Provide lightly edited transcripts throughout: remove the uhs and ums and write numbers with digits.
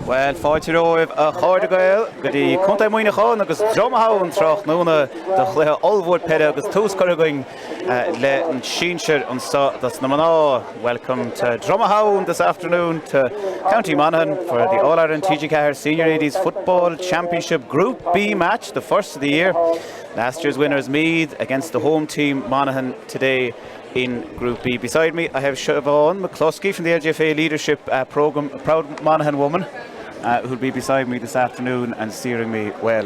Well, fáilte roimh a cháir gael, go dtí contact moine chán agus dramahaun troch núna de chluthe olbhór peire agus túscar going le an sínsir an sa that's na maná. Welcome to Dramahaun this afternoon to County Monaghan for the All-Ireland TG4 Senior Ladies Football Championship Group B match, the first of the year. Last year's winners Meath against the home team Monaghan today in Group B. Beside me I have Siobhan McCluskey from the LGFA Leadership Programme, a proud Monaghan woman, who'll be beside me this afternoon and steering me well.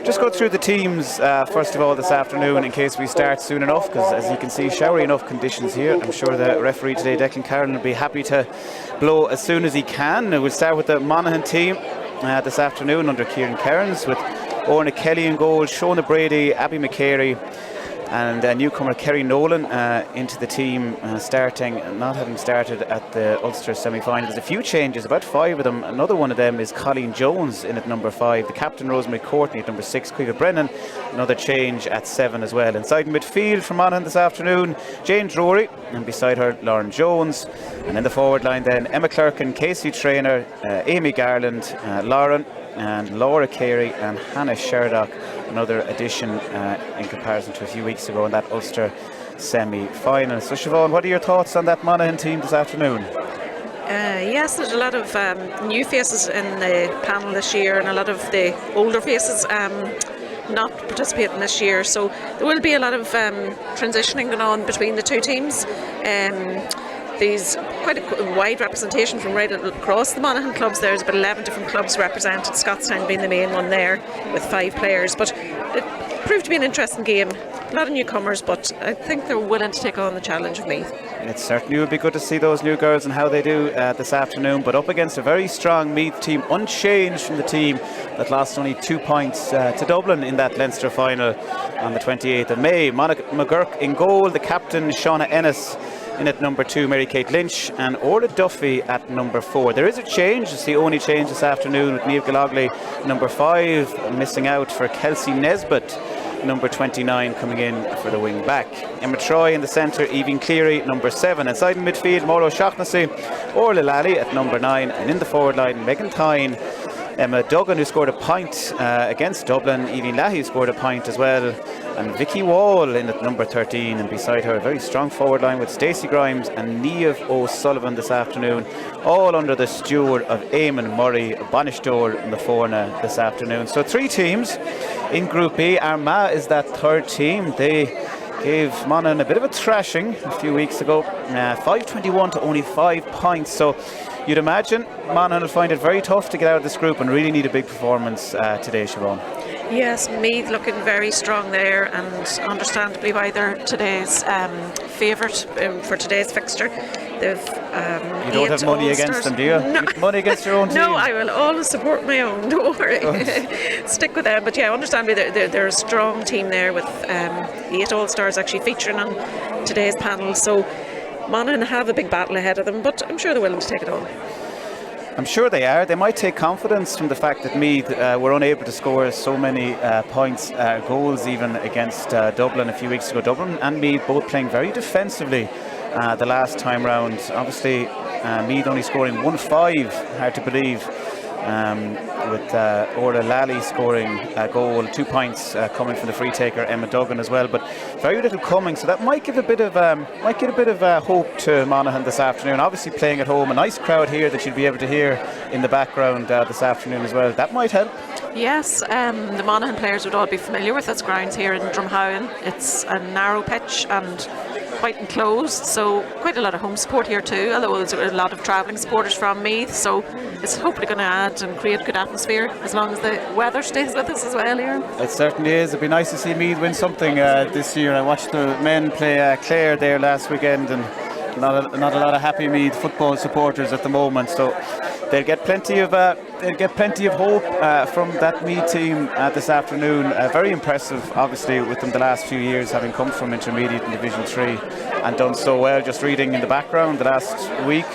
Just go through the teams first of all this afternoon in case we start soon enough, because as you can see, showery enough conditions here. I'm sure the referee today, Declan Carroll, will be happy to blow as soon as he can. We'll start with the Monaghan team this afternoon under Kieran Cairns, with Orna Kelly in goal, Shona Brady, Abby McCary, and newcomer Kerry Nolan into the team, starting, not having started at the Ulster semi-final. There's a few changes, about 5 of them. Another one of them is Colleen Jones in at number 5. The captain, Rosemary Courtney, at number 6. Cueva Brennan, another change at 7 as well. Inside midfield for Monaghan this afternoon, Jane Drury, and beside her, Lauren Jones. And in the forward line then, Emma Clerkin, Casey Traynor, Amy Garland, Lauren, and Laura Carey and Hannah Sherdock, another addition in comparison to a few weeks ago in that Ulster semi-final. So Siobhan, what are your thoughts on that Monaghan team this afternoon? Yes, there's a lot of new faces in the panel this year, and a lot of the older faces not participating this year, so there will be a lot of transitioning going on between the two teams. There's quite a wide representation from right across the Monaghan clubs. There's about 11 different clubs represented, Scottstown being the main one there with 5 players. But it proved to be an interesting game. A lot of newcomers, but I think they're willing to take on the challenge of Meath. It certainly would be good to see those new girls and how they do this afternoon, but up against a very strong Meath team, unchanged from the team that lost only 2 points to Dublin in that Leinster final on the 28th of May. Monica McGurk in goal, the captain Shauna Ennis in at number 2, Mary-Kate Lynch, and Orla Duffy at number 4. There is a change, it's the only change this afternoon, with Niamh Gallogly number 5, missing out for Kelsey Nesbitt, number 29, coming in for the wing back. Emma Troy in the centre, Evie Cleary, number 7. Inside in midfield, Mauro Shaughnessy, Orla Lally at number 9, and in the forward line, Megan Tyne, Emma Duggan, who scored a point against Dublin, Evie Lahey scored a point as well, and Vicky Wall in at number 13, and beside her a very strong forward line with Stacey Grimes and Niamh O'Sullivan this afternoon, all under the steward of Eamon Murray, Bannister and the Forna this afternoon. So 3 teams in Group B. Armagh is that 3rd team. They gave Monaghan a bit of a thrashing a few weeks ago, 5-21 to only 5 points. So you'd imagine Monaghan will find it very tough to get out of this group and really need a big performance today, Siobhan. Yes, Meath looking very strong there, and understandably why they're today's favourite for today's fixture. They've you don't have money against them, do you? No. Money against your own team? No, I will always support my own, don't worry. Stick with them. But yeah, understandably they're a strong team there, with 8 All-Stars actually featuring on today's panel. So Monaghan have a big battle ahead of them, but I'm sure they're willing to take it on. I'm sure they are. They might take confidence from the fact that Meath were unable to score so many points, goals even against Dublin a few weeks ago. Dublin and Meath both playing very defensively the last time round. Obviously Meath only scoring 1-5, hard to believe, with Orla Lally scoring a goal, 2 points coming from the free taker Emma Duggan as well, but very little coming, so that might give a bit of hope to Monaghan this afternoon. Obviously playing at home, a nice crowd here that you'll be able to hear in the background this afternoon as well. That might help. Yes, the Monaghan players would all be familiar with its grounds here in Drumhowen. It's a narrow pitch and quite enclosed, so quite a lot of home support here too, although there's a lot of travelling supporters from Meath, so it's hopefully going to add and create a good atmosphere as long as the weather stays with us as well here. It certainly is. It'd be nice to see Meath win something this year. I watched the men play Clare there last weekend, and not a lot of happy Meath football supporters at the moment, so they'll get plenty of hope from that Meath team this afternoon. Very impressive, obviously, with them the last few years, having come from intermediate in Division 3 and done so well. Just reading in the background the last week,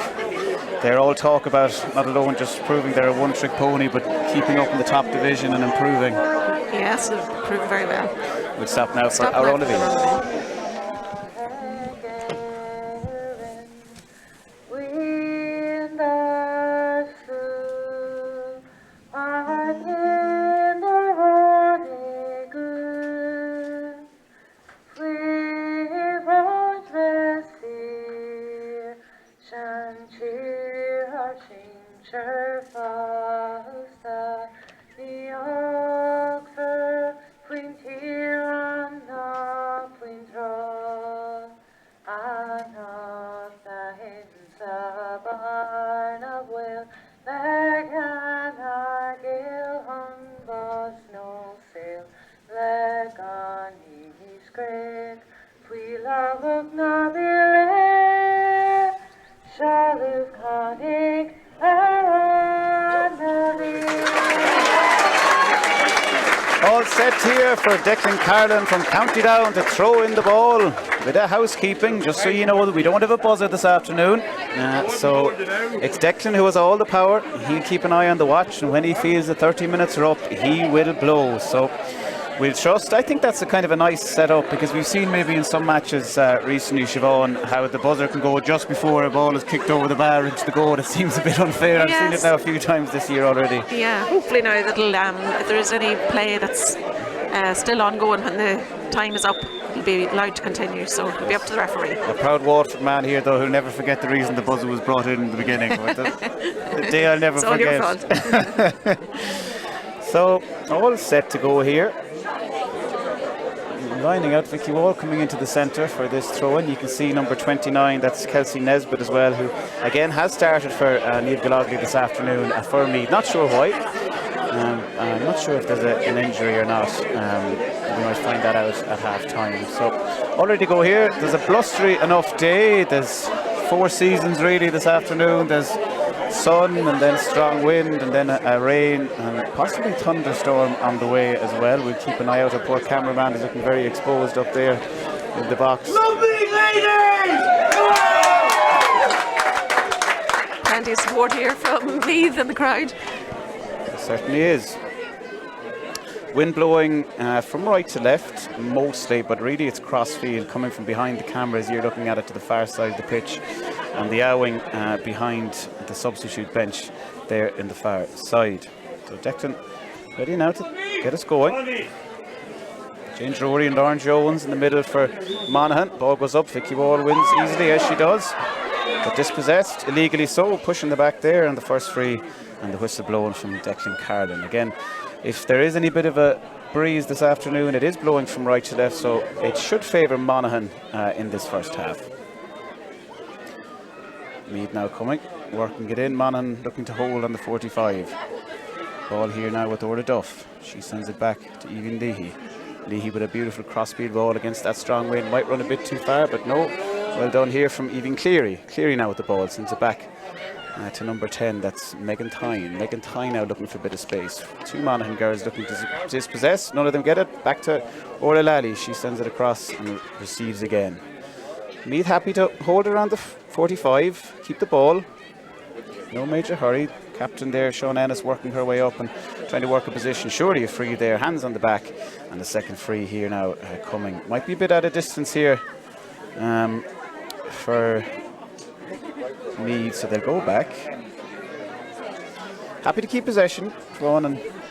they're all talk about not alone just proving they're a one-trick pony, but keeping up in the top division and improving. Yes, they've proven very well. We'll stop now for our own event. All set here for Declan Carlin from County Down to throw in the ball. With that housekeeping, just so you know, we don't have a buzzer this afternoon. So it's Declan who has all the power. He'll keep an eye on the watch, and when he feels the 30 minutes are up, he will blow. So we'll trust. I think that's a kind of a nice setup, because we've seen maybe in some matches recently, Siobhan, how the buzzer can go just before a ball is kicked over the bar into the goal. It seems a bit unfair. I've seen it now a few times this year already. Yeah, hopefully now that'll, if there is any play that's still ongoing when the time is up, it'll be allowed to continue, so it'll be up to the referee. A proud Waterford man here, though, who'll never forget the reason the buzzer was brought in the beginning. The day I'll never forget. All your fault. So, all set to go here. Lining out, Vicky Wall coming into the centre for this throw-in. You can see number 29, that's Kelsey Nesbitt as well, who again has started for Niamh Gallagly this afternoon for Meath. Not sure why. I'm not sure if there's an injury or not. We might find that out at half time. So already go here. There's a blustery enough day. There's 4 seasons really this afternoon. There's sun and then strong wind and then a rain and possibly thunderstorm on the way as well. We'll keep an eye out. Our poor cameraman is looking very exposed up there in the box. Lovely ladies! Plenty of support here from Meath and the crowd. It certainly is. Wind blowing from right to left mostly, but really it's crossfield coming from behind the camera as you're looking at it to the far side of the pitch, and the owing behind the substitute bench there in the far side. So Declan ready now to get us going. Jane Drury and Lauren Jones in the middle for Monaghan. Ball goes up, Vicky Wall wins easily as she does, but dispossessed illegally so, pushing the back there, and the first free and the whistle blown from Declan Carlin. Again, if there is any bit of a breeze this afternoon, it is blowing from right to left, so it should favour Monaghan in this first half. Meath now coming, working it in. Monaghan looking to hold on the 45. Ball here now with Orla Duff. She sends it back to Evan Leahy. Leahy with a beautiful cross-speed ball against that strong wind. Might run a bit too far, but no. Well done here from Evan Cleary. Cleary now with the ball, sends it back to number 10, that's Megan Tyne. Megan Tyne now looking for a bit of space. 2 Monaghan girls looking to dispossess. None of them get it. Back to Orla Lally. She sends it across and receives again. Meath happy to hold around the 45, keep the ball. No major hurry. Captain there, Sean Ennis, working her way up and trying to work a position. Surely a free there, hands on the back. And the second free here now coming. Might be a bit out of distance here for Meath, so they'll go back. Happy to keep possession.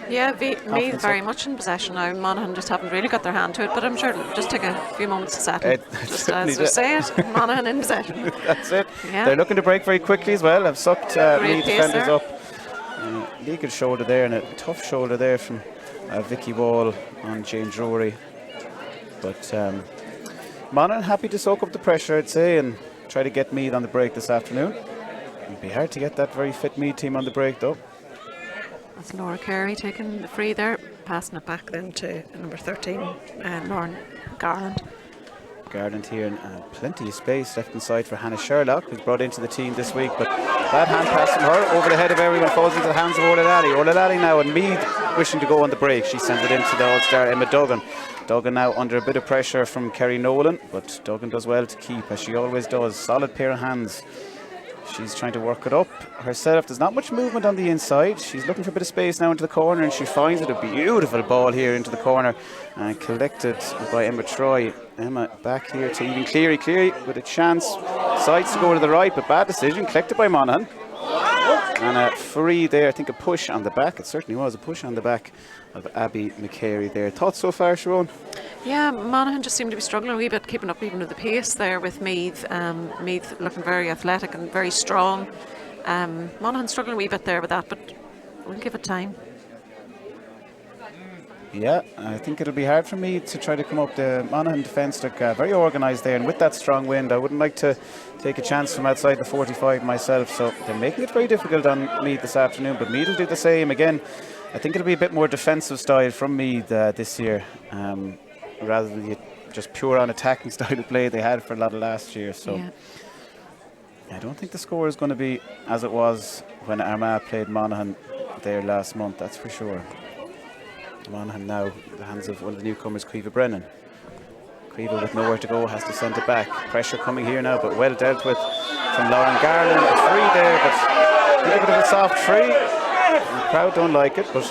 Meath very much in possession now. Monaghan just haven't really got their hand to it, but I'm sure it'll just take a few moments to settle. Just as we say it, Monaghan in possession. That's it. Yeah. They're looking to break very quickly as well. Have sucked Meath defenders up. Legal shoulder there, and a tough shoulder there from Vicky Wall on Jane Drury. But Monaghan happy to soak up the pressure, I'd say, and try to get Meath on the break this afternoon. It'd be hard to get that very fit Meath team on the break, though. That's Laura Carey taking the free there, passing it back then to number 13, Lauren Garland. Garland here, and plenty of space left inside for Hannah Sherlock, who's brought into the team this week, but that hand pass from her over the head of everyone falls into the hands of Orla Lally. Orla Lally now, and Meath wishing to go on the break. She sends it into the All-Star Emma Duggan. Duggan now under a bit of pressure from Kerry Nolan, but Duggan does well to keep, as she always does. Solid pair of hands. She's trying to work it up herself. There's not much movement on the inside. She's looking for a bit of space now into the corner, and she finds it. A beautiful ball here into the corner and collected by Emma Troy. Emma back here to Evan Cleary. Cleary with a chance. Decides to go to the right, but bad decision. Collected by Monaghan. And a free there. I think a push on the back. It certainly was a push on the back of Abby McCary there. Thoughts so far, Sharon? Yeah, Monaghan just seemed to be struggling a wee bit, keeping up even with the pace there with Meath. Meath looking very athletic and very strong. Monaghan struggling a wee bit there with that, but we'll give it time. Yeah, I think it'll be hard for me to try to come up. The Monaghan defence look very organised there, and with that strong wind, I wouldn't like to take a chance from outside the 45 myself, so they're making it very difficult on Meath this afternoon, but Meath will do the same. Again, I think it'll be a bit more defensive style from Meath this year, rather than the just pure on attacking style of play they had for a lot of last year. So Yeah. I don't think the score is going to be as it was when Armagh played Monaghan there last month, that's for sure. Monaghan now in the hands of one of the newcomers, Caoimhe Brennan. Caoimhe with nowhere to go has to send it back. Pressure coming here now, but well dealt with from Lauren Garland. A free there, but a little bit of a soft free. The crowd don't like it, but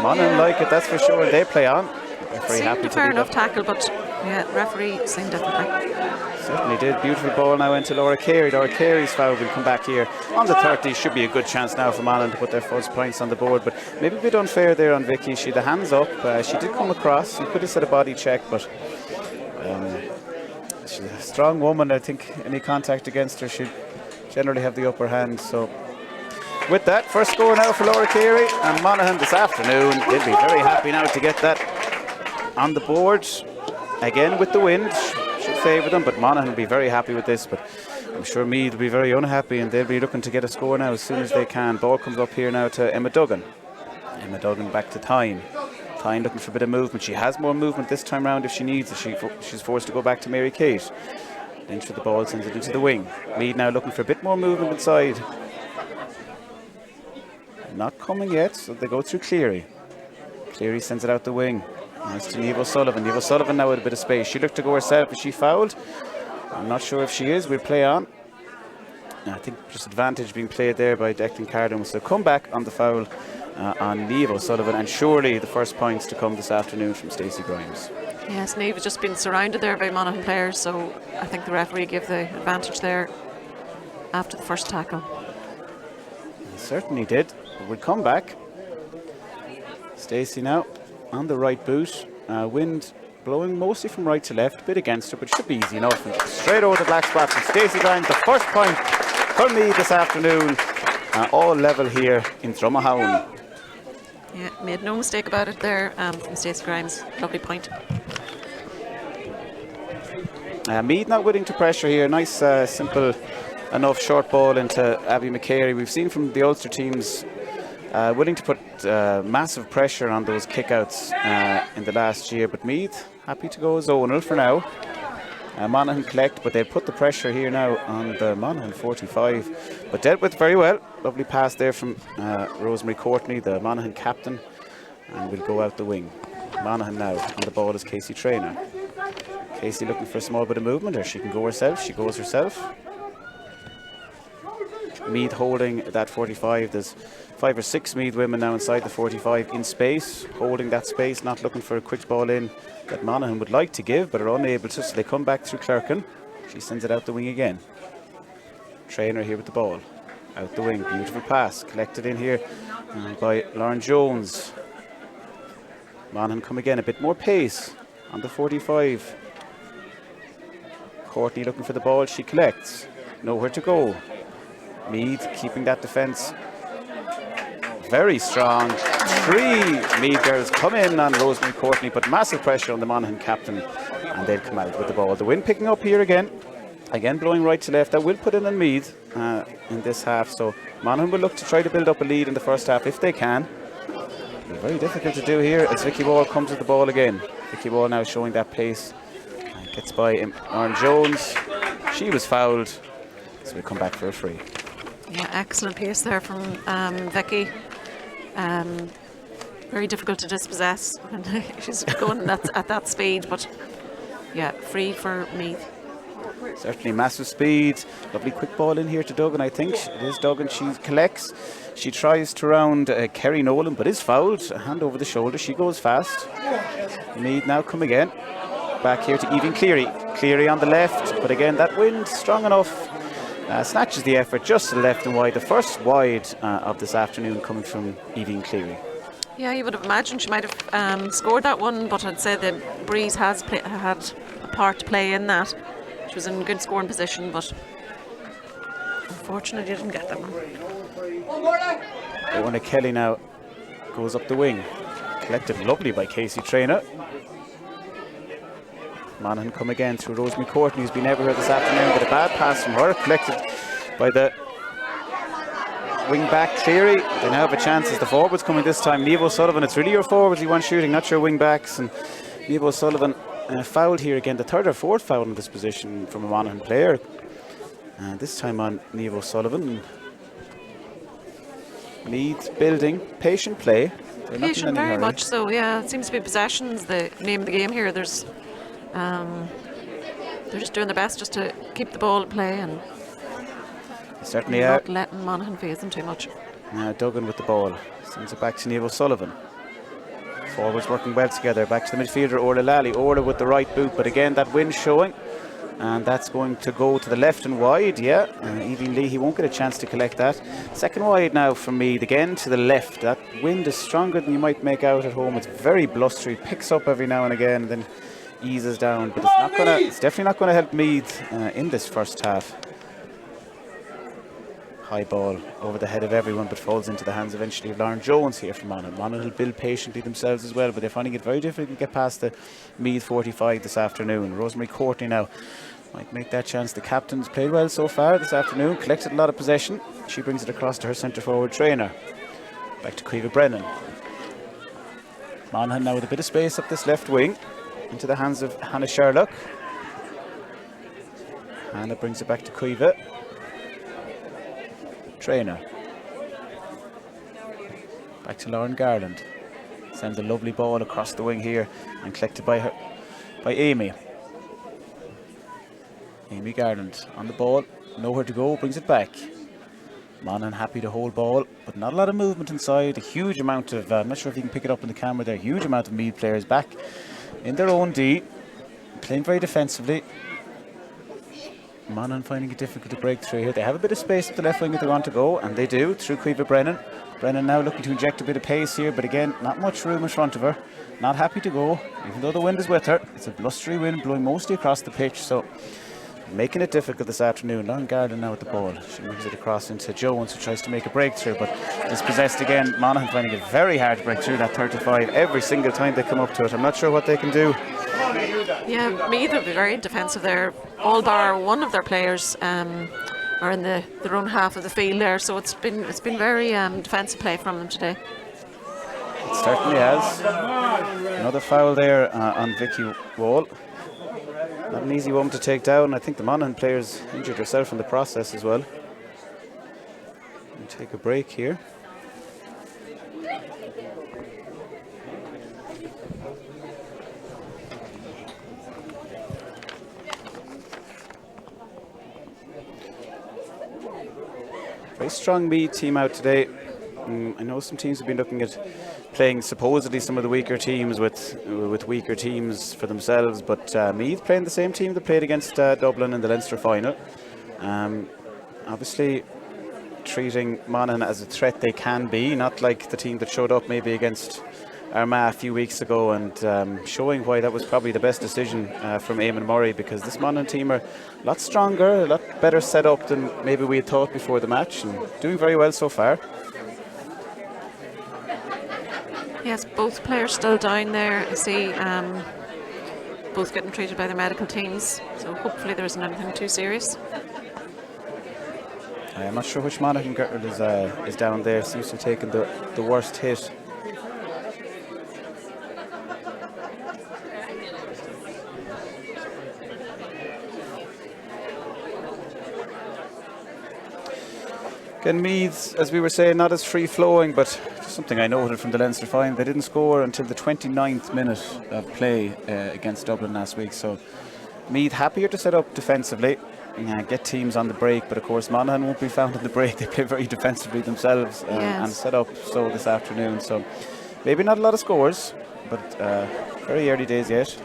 Monaghan like it, that's for sure. They play on. They're very happy to fair do enough that. tackle, but yeah, referee saying differently. Certainly did. Beautiful ball now into Laura Carey. Laura Carey's foul will come back here on the 30. Should be a good chance now for Monaghan to put their first points on the board, but maybe a bit unfair there on Vicky. She had the hands up. She did come across. You could have said a body check, but she's a strong woman. I think any contact against her should generally have the upper hand. So with that, first score now for Laura Carey, and Monaghan this afternoon, they'll be very happy now to get that on the board. Again with the wind, should favour them, but Monaghan will be very happy with this, but I'm sure Meath will be very unhappy, and they'll be looking to get a score now as soon as they can. Ball comes up here now to Emma Duggan. Emma Duggan back to Tyne. Tyne looking for a bit of movement. She has more movement this time round if she needs it. She's forced to go back to Mary Kate. Lynch with the ball, sends it into the wing. Meath now looking for a bit more movement inside. Not coming yet, so they go through Cleary. Cleary sends it out the wing. Nice to Niamh O'Sullivan. Niamh O'Sullivan now with a bit of space. She looked to go herself, but she fouled. I'm not sure if she is. We'll play on. I think just advantage being played there by Declan Carden. So come back on the foul on Niamh O'Sullivan, and surely the first points to come this afternoon from Stacey Grimes. Yes, Niamh has just been surrounded there by Monaghan players, so I think the referee gave the advantage there after the first tackle. He certainly did. But we'll come back. Stacey now on the right boot. Wind blowing mostly from right to left, a bit against her, but should be easy enough. And straight over the black spot from Stacey Grimes. The first point for me this afternoon. All level here in Dromahone. Yeah, made no mistake about it there from Stacey Grimes. Lovely point. Meath not willing to pressure here. Nice, simple enough short ball into Abby McCary. We've seen from the Ulster teams willing to put massive pressure on those kickouts in the last year, but Meath happy to go zonal for now. Monaghan collect, but they'll put the pressure here now on the Monaghan 45, but dealt with very well. Lovely pass there from Rosemary Courtney, the Monaghan captain, and we'll go out the wing. Monaghan now on the ball is Casey Traynor. Casey looking for a small bit of movement, or she can go herself. She goes herself. Meath holding that 45. There's 5 or 6 Meath women now inside the 45 in space, holding that space, not looking for a quick ball in that Monaghan would like to give, but are unable to, so they come back through Clerkin. She sends it out the wing again. Traynor here with the ball. Out the wing, beautiful pass, collected in here by Lauren Jones. Monaghan come again, a bit more pace on the 45. Courtney looking for the ball, she collects. Nowhere to go. Meath keeping that defence very strong. 3 Meath girls come in on Rosemary Courtney, but massive pressure on the Monaghan captain, and they'll come out with the ball. The wind picking up here again blowing right to left. That will put in on Meath in this half, so Monaghan will look to try to build up a lead in the first half if they can. It'll be very difficult to do here as Vicky Wall comes with the ball again. Vicky Wall now showing that pace. Gets by Lauren Jones. She was fouled, so we'll come back for a free. Yeah, excellent pace there from Vicky. Very difficult to dispossess when she's going at that speed, but yeah, free for Meath. Certainly massive speed. Lovely quick ball in here to Duggan, I think. It is Duggan. She collects. She tries to round Kerry Nolan, but is fouled. A hand over the shoulder. She goes fast. Meath now come again. Back here to Evie Cleary. Cleary on the left, but again, that wind strong enough. Snatches the effort just to the left and wide. The first wide of this afternoon coming from Evie Cleary. Yeah, you would have imagined she might have scored that one, but I'd say the breeze has had a part to play in that. She was in good scoring position, but unfortunately didn't get that one. Owen Kelly now goes up the wing. Collected lovely by Casey Traynor. Monaghan come again through Rosemary Courtney, who's been everywhere this afternoon. Get a bad pass from her, collected by the wing back Cleary. They now have a chance as the forwards coming this time. Niamh O'Sullivan, it's really your forwards you want shooting, not your wing backs. And Niamh O'Sullivan fouled here again, the third or fourth foul in this position from a Monaghan player. And this time on Niamh O'Sullivan. Meath building, patient play. Patient, very much so, yeah. It seems to be possession's the name of the game here. They're just doing their best just to keep the ball at play and certainly not letting Monaghan phase them too much. Duggan with the ball. Sends it back to Niamh O'Sullivan. Forwards working well together. Back to the midfielder, Orla Lally. Orla with the right boot, but again that wind showing. And that's going to go to the left and wide, yeah. Even Lee, he won't get a chance to collect that. Second wide now from Meath, again to the left. That wind is stronger than you might make out at home. It's very blustery, picks up every now and again, and then eases down. But it's definitely not going to help Meath in this first half. High ball over the head of everyone, but falls into the hands eventually of Lauren Jones here from Monaghan. Monaghan will build patiently themselves as well, but they're finding it very difficult to get past the Meath 45 this afternoon. Rosemary Courtney now might make that chance. The captain's played well so far this afternoon, collected a lot of possession. She brings it across to her centre forward Traynor. Back to Caoimhe Brennan. Monaghan now with a bit of space up this left wing, into the hands of Hannah Sherlock. Hannah brings it back to Caoimhe. Traynor. Back to Lauren Garland. Sends a lovely ball across the wing here and collected by Amy. Amy Garland on the ball, nowhere to go, brings it back. Monaghan happy to hold ball, but not a lot of movement inside. A huge amount of, I'm not sure if you can pick it up on the camera there, huge amount of Meath players back in their own D, playing very defensively. Monaghan finding it difficult to break through here. They have a bit of space at the left wing if they want to go, and they do, through Caoimhe Brennan. Brennan now looking to inject a bit of pace here, but again, not much room in front of her. Not happy to go, even though the wind is with her. It's a blustery wind blowing mostly across the pitch, so making it difficult this afternoon. Lauren Garland now with the ball. She moves it across into Jones, who tries to make a breakthrough, but dispossessed again. Monaghan finding it very hard to break through that 35 every single time they come up to it. I'm not sure what they can do. Yeah, Meath will be very defensive there. All bar one of their players are in their own half of the field there, so it's been very defensive play from them today. It certainly has. Another foul there on Vicky Wall. Not an easy one to take down. I think the Monaghan players injured herself in the process as well. We'll take a break here. Very strong Meath team out today. I know some teams have been looking at playing supposedly some of the weaker teams with weaker teams for themselves, but Meath playing the same team that played against Dublin in the Leinster final. Obviously treating Monaghan as a threat they can be, not like the team that showed up maybe against Armagh a few weeks ago, and showing why that was probably the best decision from Eamon Murray, because this Monaghan team are a lot stronger, a lot better set up than maybe we had thought before the match, and doing very well so far. Yes, both players still down there. I see both getting treated by their medical teams, so hopefully there isn't anything too serious. I'm not sure which Monaghan girl is down there. Seems to have taken the worst hit. Again, Meath, as we were saying, not as free-flowing, but something I noted from the Leinster final, they didn't score until the 29th minute of play against Dublin last week. So Meath happier to set up defensively, get teams on the break, but of course Monaghan won't be found on the break. They play very defensively themselves and set up so this afternoon. So maybe not a lot of scores, but very early days yet.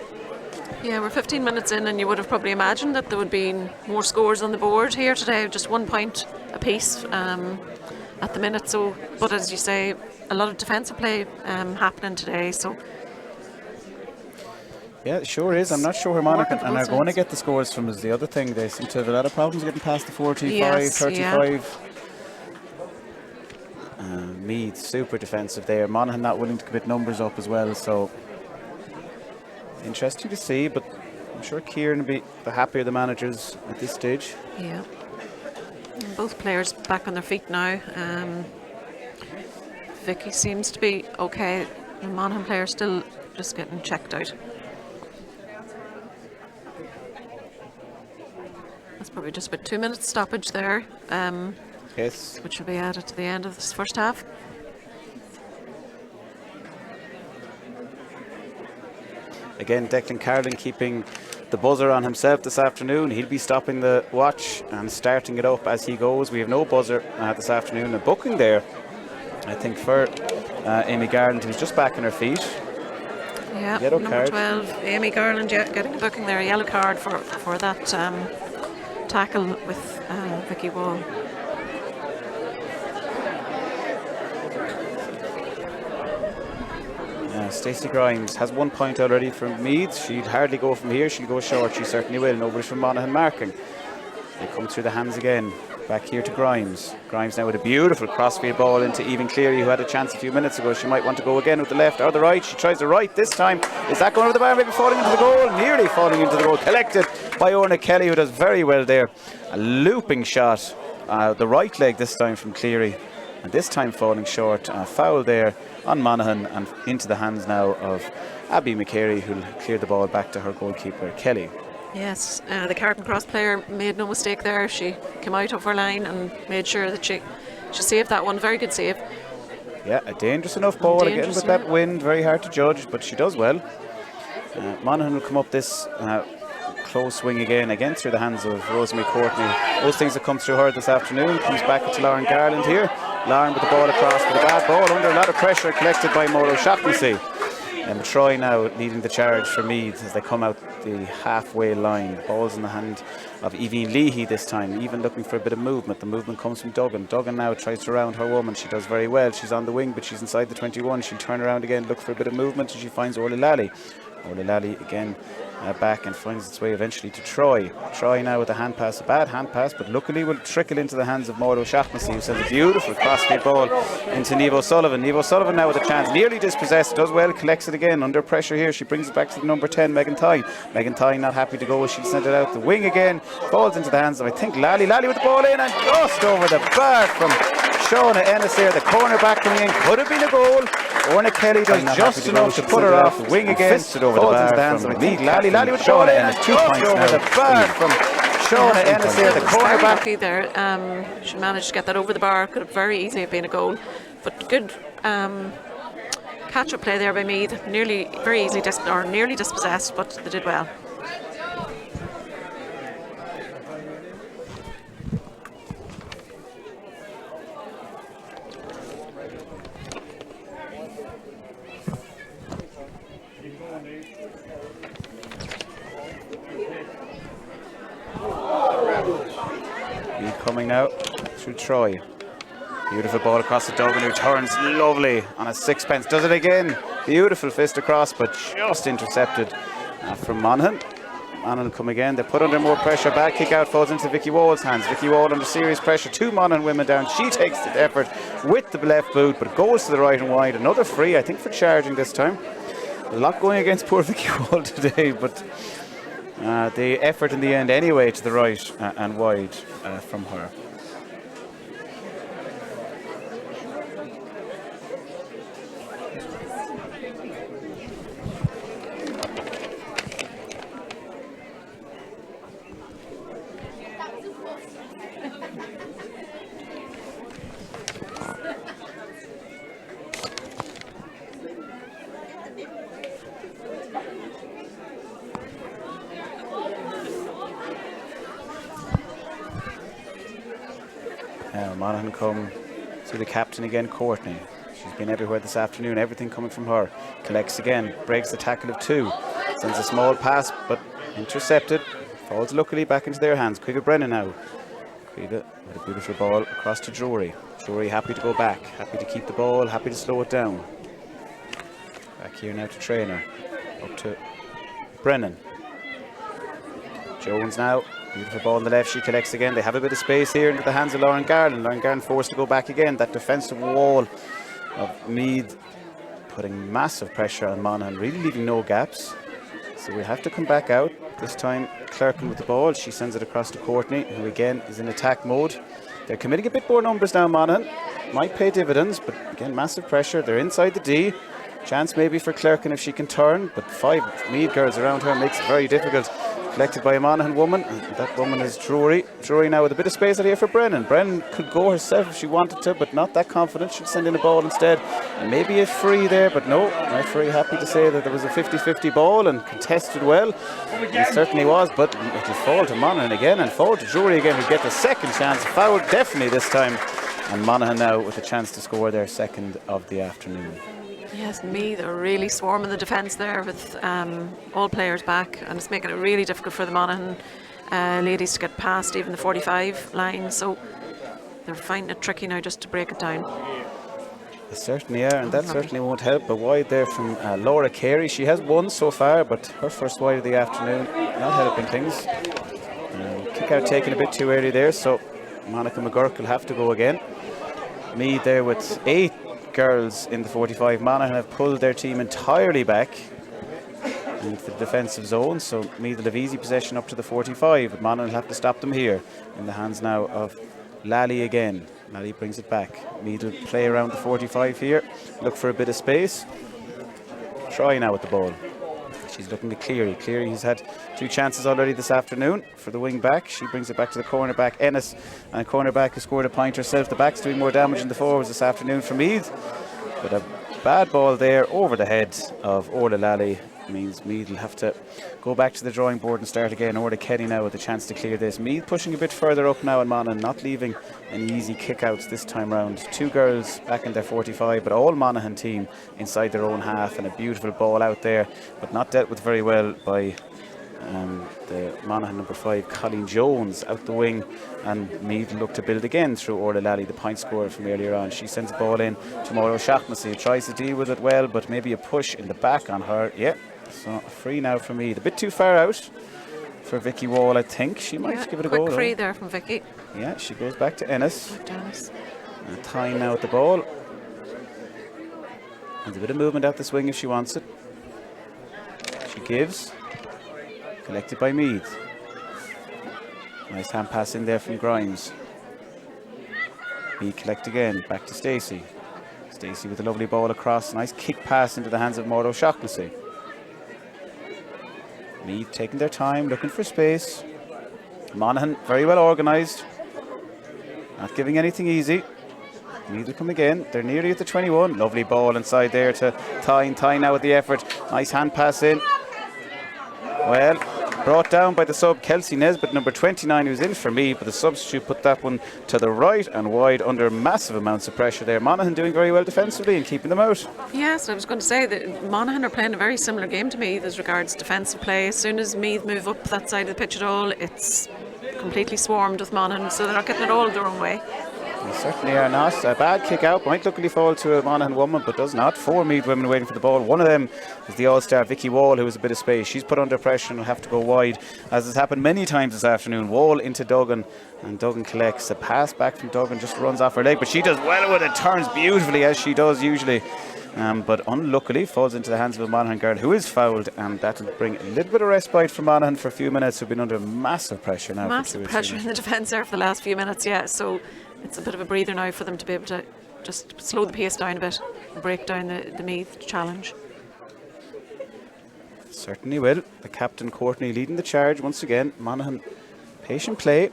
Yeah, we're 15 minutes in, and you would have probably imagined that there would be more scores on the board here today, just 1 point apiece at the minute. So, but as you say, a lot of defensive play happening today. So yeah, it sure is. I'm not sure where Monaghan and are going to get the scores from is the other thing. They seem to have a lot of problems getting past the 45, 35. Meath, super defensive there. Monaghan not willing to commit numbers up as well, so interesting to see, but I'm sure Kieran will be the happier the managers at this stage. Yeah. Both players back on their feet now. Vicky seems to be okay. The Monaghan player still just getting checked out. That's probably just about 2 minutes stoppage there. Yes. Which will be added to the end of this first half. Again, Declan Carlin keeping the buzzer on himself this afternoon. He'll be stopping the watch and starting it up as he goes. We have no buzzer this afternoon. A booking there, I think, for Amy Garland, who's just back on her feet. Yeah, yellow number card. 12, Amy Garland, getting a booking there, a yellow card for that tackle with Vicky Wall. Stacey Grimes has 1 point already from Meath. She'd hardly go from here. She'll go short. She certainly will. Nobody from Monaghan marking. They come through the hands again. Back here to Grimes. Grimes now with a beautiful crossfield ball into Even Cleary, who had a chance a few minutes ago. She might want to go again with the left or the right. She tries the right this time. Is that going over the bar? Maybe falling into the goal. Nearly falling into the goal. Collected by Orna Kelly, who does very well there. A looping shot. The right leg this time from Cleary. And this time falling short. Foul there on Monaghan and into the hands now of Abby McCary, who'll clear the ball back to her goalkeeper Kelly. Yes, the Carton Cross player made no mistake there. She came out of her line and made sure that she saved that one. Very good save. Yeah, a dangerous enough ball again with that wind. Very hard to judge, but she does well. Monaghan will come up this close swing again through the hands of Rosemary Courtney. Those things that come through her this afternoon. Comes back to Lauren Garland here. Lauren with the ball across with a bad ball under a lot of pressure collected by Mauro Shaughnessy. And Troy now leading the charge for Meath as they come out the halfway line. Ball's in the hand of Evine Leahy this time, even looking for a bit of movement. The movement comes from Duggan. Duggan now tries to round her woman. She does very well. She's on the wing, but she's inside the 21. She'll turn around again, look for a bit of movement, and she finds Orla Lally. Orla Lally again back and finds its way eventually to Troy. Troy now with a hand pass, a bad hand pass, but luckily will trickle into the hands of Mauro Shaughnessy, who sends a beautiful crossfield ball into Niamh O'Sullivan. Niamh O'Sullivan now with a chance, nearly dispossessed, does well, collects it again, under pressure here. She brings it back to the number 10, Megan Tyne. Megan Tyne not happy to go, she'll send it out the wing again, falls into the hands of, I think, Lally. Lally with the ball in and just over the bar from Shauna Ennis there. The cornerback coming in, could have been a goal. Orna Kelly does just enough to put her off. Wing again, falls into the hands of, I think, Lally. Lally with the ball in and just over the bar from Shauna Ennis there. The cornerback there. She managed to get that over the bar. Could have very easily have been a goal, but good catch-up play there by Meath. Nearly dispossessed, but they did well. Coming now through Troy. Beautiful ball across the Duggan, who turns lovely on a sixpence. Does it again. Beautiful fist across, but just intercepted from Monaghan. Monaghan come again. They put under more pressure. Back kick out falls into Vicky Wall's hands. Vicky Wall under serious pressure. Two Monaghan women down. She takes the effort with the left boot, but goes to the right and wide. Another free, I think, for charging this time. A lot going against poor Vicky Wall today, but the effort in the end anyway to the right and wide from her. Monaghan come to the captain again, Courtney. She's been everywhere this afternoon, everything coming from her. Collects again, breaks the tackle of two. Sends a small pass, but intercepted. Falls luckily back into their hands. Quicker Brennan now. Frida with a beautiful ball across to Drury. Drury happy to go back, happy to keep the ball, happy to slow it down. Back here now to Traynor. Up to Brennan. Jones now. Beautiful ball on the left. She collects again. They have a bit of space here into the hands of Lauren Garland. Lauren Garland forced to go back again. That defensive wall of Meath putting massive pressure on Monaghan, really leaving no gaps. So we have to come back out. This time Clerkin with the ball. She sends it across to Courtney, who again is in attack mode. They're committing a bit more numbers now, Monaghan. Might pay dividends, but again, massive pressure. They're inside the D. Chance maybe for Clerkin if she can turn, but 5 Meath girls around her makes it very difficult. Collected by a Monaghan woman, and that woman is Drury. Drury now with a bit of space out here for Brennan. Brennan could go herself if she wanted to, but not that confident. She'll send in a ball instead. And maybe a free there, but no. Referee happy to say that there was a 50-50 ball and contested well. It certainly was, but it'll fall to Monaghan again and fall to Drury again, who get the second chance. Foul definitely this time. And Monaghan now with a chance to score their second of the afternoon. Yes, Meath are really swarming the defence there with all players back, and it's making it really difficult for the Monaghan ladies to get past even the 45 line, so they're finding it tricky now just to break it down. They certainly are, and that certainly won't help. A wide there from Laura Carey. She has won so far, but her first wide of the afternoon not helping things. Kick out taken a bit too early there, so Monica McGurk will have to go again. Meath there with 8 girls in the 45. Monaghan have pulled their team entirely back into the defensive zone, so Meath will have easy possession up to the 45, but Monaghan will have to stop them here. In the hands now of Lally again. Lally brings it back. Meath will play around the 45 here, look for a bit of space. Try now with the ball. She's looking at Cleary. Cleary has had 2 chances already this afternoon for the wing back. She brings it back to the corner back, Ennis, and corner back has scored a point herself. The back's doing more damage than the forwards this afternoon for Meath, but a bad ball there over the head of Orla Lally means Meath will have to go back to the drawing board and start again. Orla Kenny now with a chance to clear this. Meath pushing a bit further up now, and Monaghan not leaving any easy kickouts this time round. 2 girls back in their 45, but all Monaghan team inside their own half, and a beautiful ball out there, but not dealt with very well by the Monaghan number 5, Colleen Jones, out the wing, and Meath look to build again through Orla Lally, the point scorer from earlier on. She sends the ball in to Mauro Shaughnessy, tries to deal with it well, but maybe a push in the back on her. Yeah, so free now for Meath. A bit too far out for Vicky Wall, I think. She might give it a go. Quick free there from Vicky. Yeah, she goes back to Ennis. And Tyne now with the ball. And a bit of movement out this wing if she wants it. She gives. Collected by Meath. Nice hand pass in there from Grimes. Meath collect again. Back to Stacey. Stacey with a lovely ball across. Nice kick pass into the hands of Mauro Shaughnessy. Meath taking their time, looking for space. Monaghan very well organised. Not giving anything easy. Meath will come again. They're nearly at the 21. Lovely ball inside there to Tyne. Tyne now with the effort. Nice hand pass in. Well, brought down by the sub Kelsey Nesbitt, number 29, who's in for me, but the substitute put that one to the right and wide under massive amounts of pressure there. Monaghan doing very well defensively and keeping them out. Yes, I was going to say that Monaghan are playing a very similar game to Meath as regards defensive play. As soon as Meath move up that side of the pitch at all, it's completely swarmed with Monaghan, so they're not getting it all their own way. They certainly are not. A bad kick out might luckily fall to a Monaghan woman, but does not. 4 Meath women waiting for the ball. One of them is the all-star Vicky Wall, who has a bit of space. She's put under pressure and will have to go wide, as has happened many times this afternoon. Wall into Duggan, and Duggan collects a pass back from Duggan, just runs off her leg, but she does well with it, turns beautifully as she does usually. But unluckily falls into the hands of a Monaghan girl who is fouled, and that will bring a little bit of respite for Monaghan for a few minutes, who've been under massive pressure now. Massive pressure in the defence there for the last few minutes, yeah. So it's a bit of a breather now for them to be able to just slow the pace down a bit and break down the Meath challenge. Certainly will. The captain Courtney leading the charge once again. Monaghan patient play.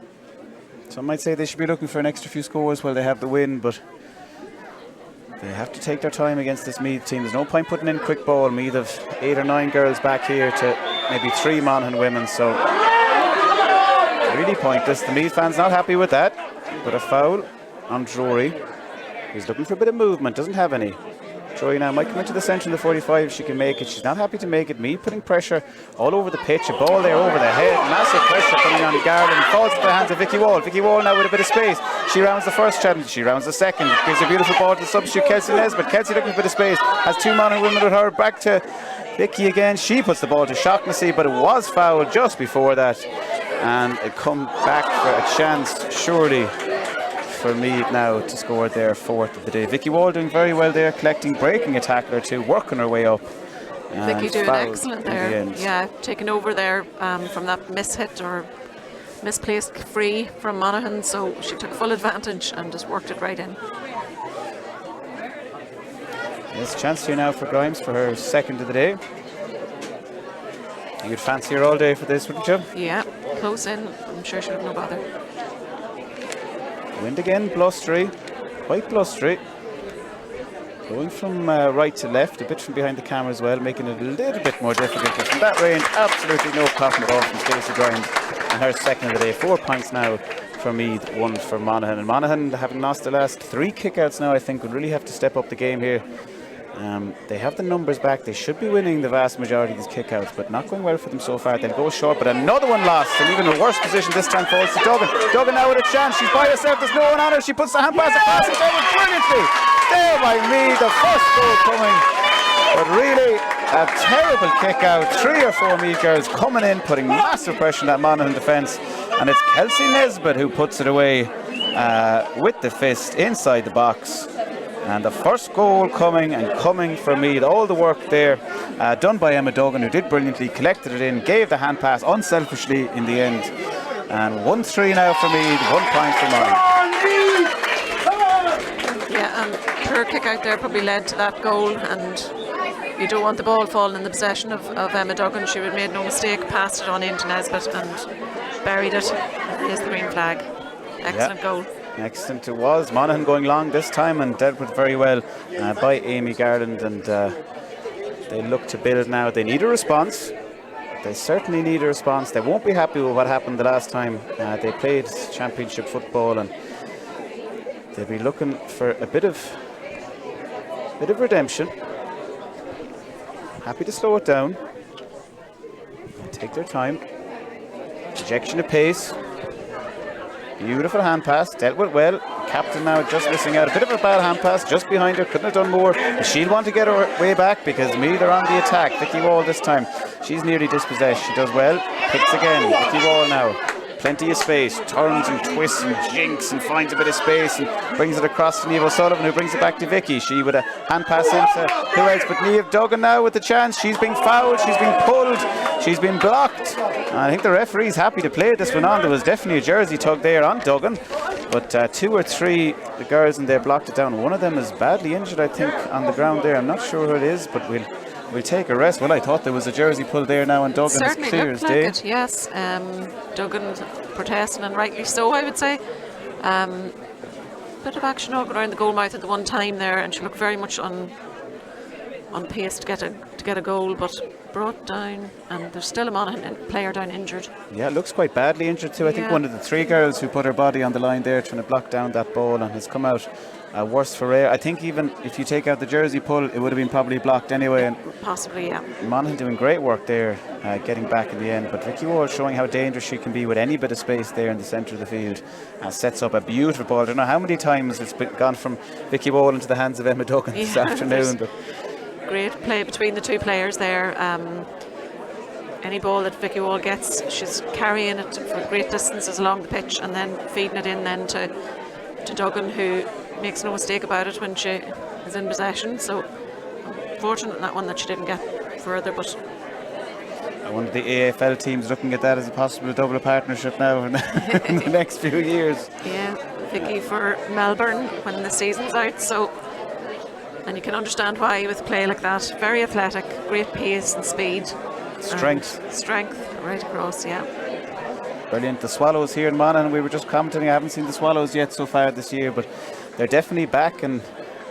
Some might say they should be looking for an extra few scores while they have the win, but they have to take their time against this Meath team. There's no point putting in quick ball. Meath have 8 or 9 girls back here to maybe 3 Monaghan women, so really pointless. The Meath fans not happy with that, but a foul on Drury. He's looking for a bit of movement, doesn't have any. Troy now might come into the centre in the 45 if she can make it. She's not happy to make it. Meath putting pressure all over the pitch. A ball there over the head. Massive pressure coming on Garland. Falls into the hands of Vicky Wall. Vicky Wall now with a bit of space. She rounds the first challenge. She rounds the second. Gives a beautiful ball to the substitute Kelsey Nesbitt. Kelsey looking for a bit of space. Has two Monaghan women with her. Back to Vicky again. She puts the ball to Shaughnessy, but it was fouled just before that. And it come back for a chance, surely, for Meath now to score their fourth of the day. Vicky Wall doing very well there, collecting, breaking a tackle or two, working her way up. Vicky doing excellent there. Yeah, taking over there from that mishit or misplaced free from Monaghan, so she took full advantage and just worked it right in. There's a chance here now for Grimes for her second of the day. You'd fancy her all day for this, wouldn't you? Yeah, close in. I'm sure she'll have no bother. Wind again, blustery, quite blustery. Going from right to left, a bit from behind the camera as well, making it a little bit more difficult. But from that range, absolutely no problem at all from Stacey Grimes. And her second of the day, 4 points now for Meath, 1 for Monaghan. And Monaghan, having lost the last 3 kickouts now, I think would really have to step up the game here. They have the numbers back. They should be winning the vast majority of these kickouts, but not going well for them so far. They'll go short, but another one lost, and even a worse position this time falls to Duggan. Duggan now with a chance. She's by herself. There's no one on her. She puts the hand pass across and Duggan brilliantly. There by Meath, the first goal coming. But really, a terrible kick out. 3 or 4 Meath girls coming in, putting massive pressure on that Monaghan defence. And it's Kelsey Nesbitt who puts it away with the fist inside the box. And the first goal coming from Meath. All the work there done by Emma Duggan, who did brilliantly, collected it in, gave the hand pass unselfishly in the end. And 1-3 now for Meath, 1 point for Monaghan. Yeah, and her kick out there probably led to that goal, and you don't want the ball falling in the possession of Emma Duggan. She would have made no mistake, passed it on into Nesbitt and buried it. Here's the green flag. Excellent goal. Excellent it was. Monaghan going long this time and dealt with very well by Amy Garland, and they look to build now. They need a response. They certainly need a response. They won't be happy with what happened the last time they played championship football, and they'll be looking for a bit of redemption. Happy to slow it down. Take their time. Ejection of pace. Beautiful hand pass, dealt with well. Captain now just missing out. A bit of a bad hand pass just behind her, couldn't have done more. She'll want to get her way back because Meath are on the attack. Vicky Wall this time. She's nearly dispossessed. She does well. Picks again. Vicky Wall now. Plenty of space. Turns and twists and jinks and finds a bit of space and brings it across to Niamh O'Sullivan, who brings it back to Vicky. She with a hand pass into who else but Niamh Duggan now with the chance. She's being fouled. She's being pulled. She's been blocked. And I think the referee's happy to play this one on. There was definitely a jersey tug there on Duggan. But 2 or 3 the girls in there blocked it down. One of them is badly injured, I think, on the ground there. I'm not sure who it is, but we'll take a rest. Well, I thought there was a jersey pull there now, and Duggan is clear as day. It, yes. Duggan protesting, and rightly so, I would say. Bit of action all around the goal mouth at the one time there, and she looked very much on pace to get a goal, but brought down, and there's still a Monaghan player down injured. Yeah, it looks quite badly injured too. I think one of the 3 girls who put her body on the line there trying to block down that ball and has come out worse for wear. I think even if you take out the jersey pull, it would have been probably blocked anyway. And possibly, yeah. Monaghan doing great work there, getting back in the end. But Vicky Wall showing how dangerous she can be with any bit of space there in the centre of the field. Sets up a beautiful ball. I don't know how many times it's gone from Vicky Wall into the hands of Emma Duggan this afternoon. But great play between the 2 players there. Any ball that Vicky Wall gets, she's carrying it for great distances along the pitch and then feeding it in then to Duggan, who makes no mistake about it when she is in possession. So fortunate in that one that she didn't get further. But one of the AFL teams looking at that as a possible double partnership now in the next few years. Yeah, Vicky for Melbourne when the season's out. So. And you can understand why with play like that. Very athletic, great pace and speed. Strength right across, yeah. Brilliant. The Swallows here in Monaghan, we were just commenting, I haven't seen the Swallows yet so far this year, but they're definitely back, and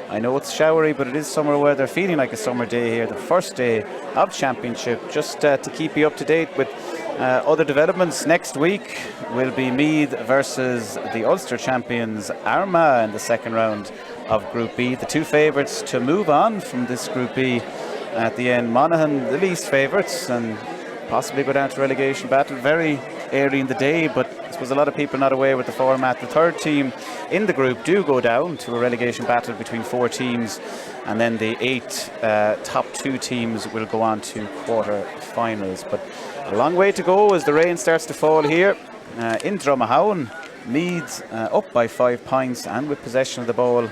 I know it's showery, but it is summer weather, feeling like a summer day here, the first day of championship. Just to keep you up to date with other developments, next week will be Meath versus the Ulster champions Armagh in the second round of Group B. The two favourites to move on from this Group B at the end. Monaghan, the least favourites, and possibly go down to relegation battle very early in the day, but I suppose a lot of people not aware with the format. The third team in the group do go down to a relegation battle between 4 teams, and then the 8 top 2 teams will go on to quarter-finals. But a long way to go as the rain starts to fall here in Dromahone. Meath up by 5 points and with possession of the ball,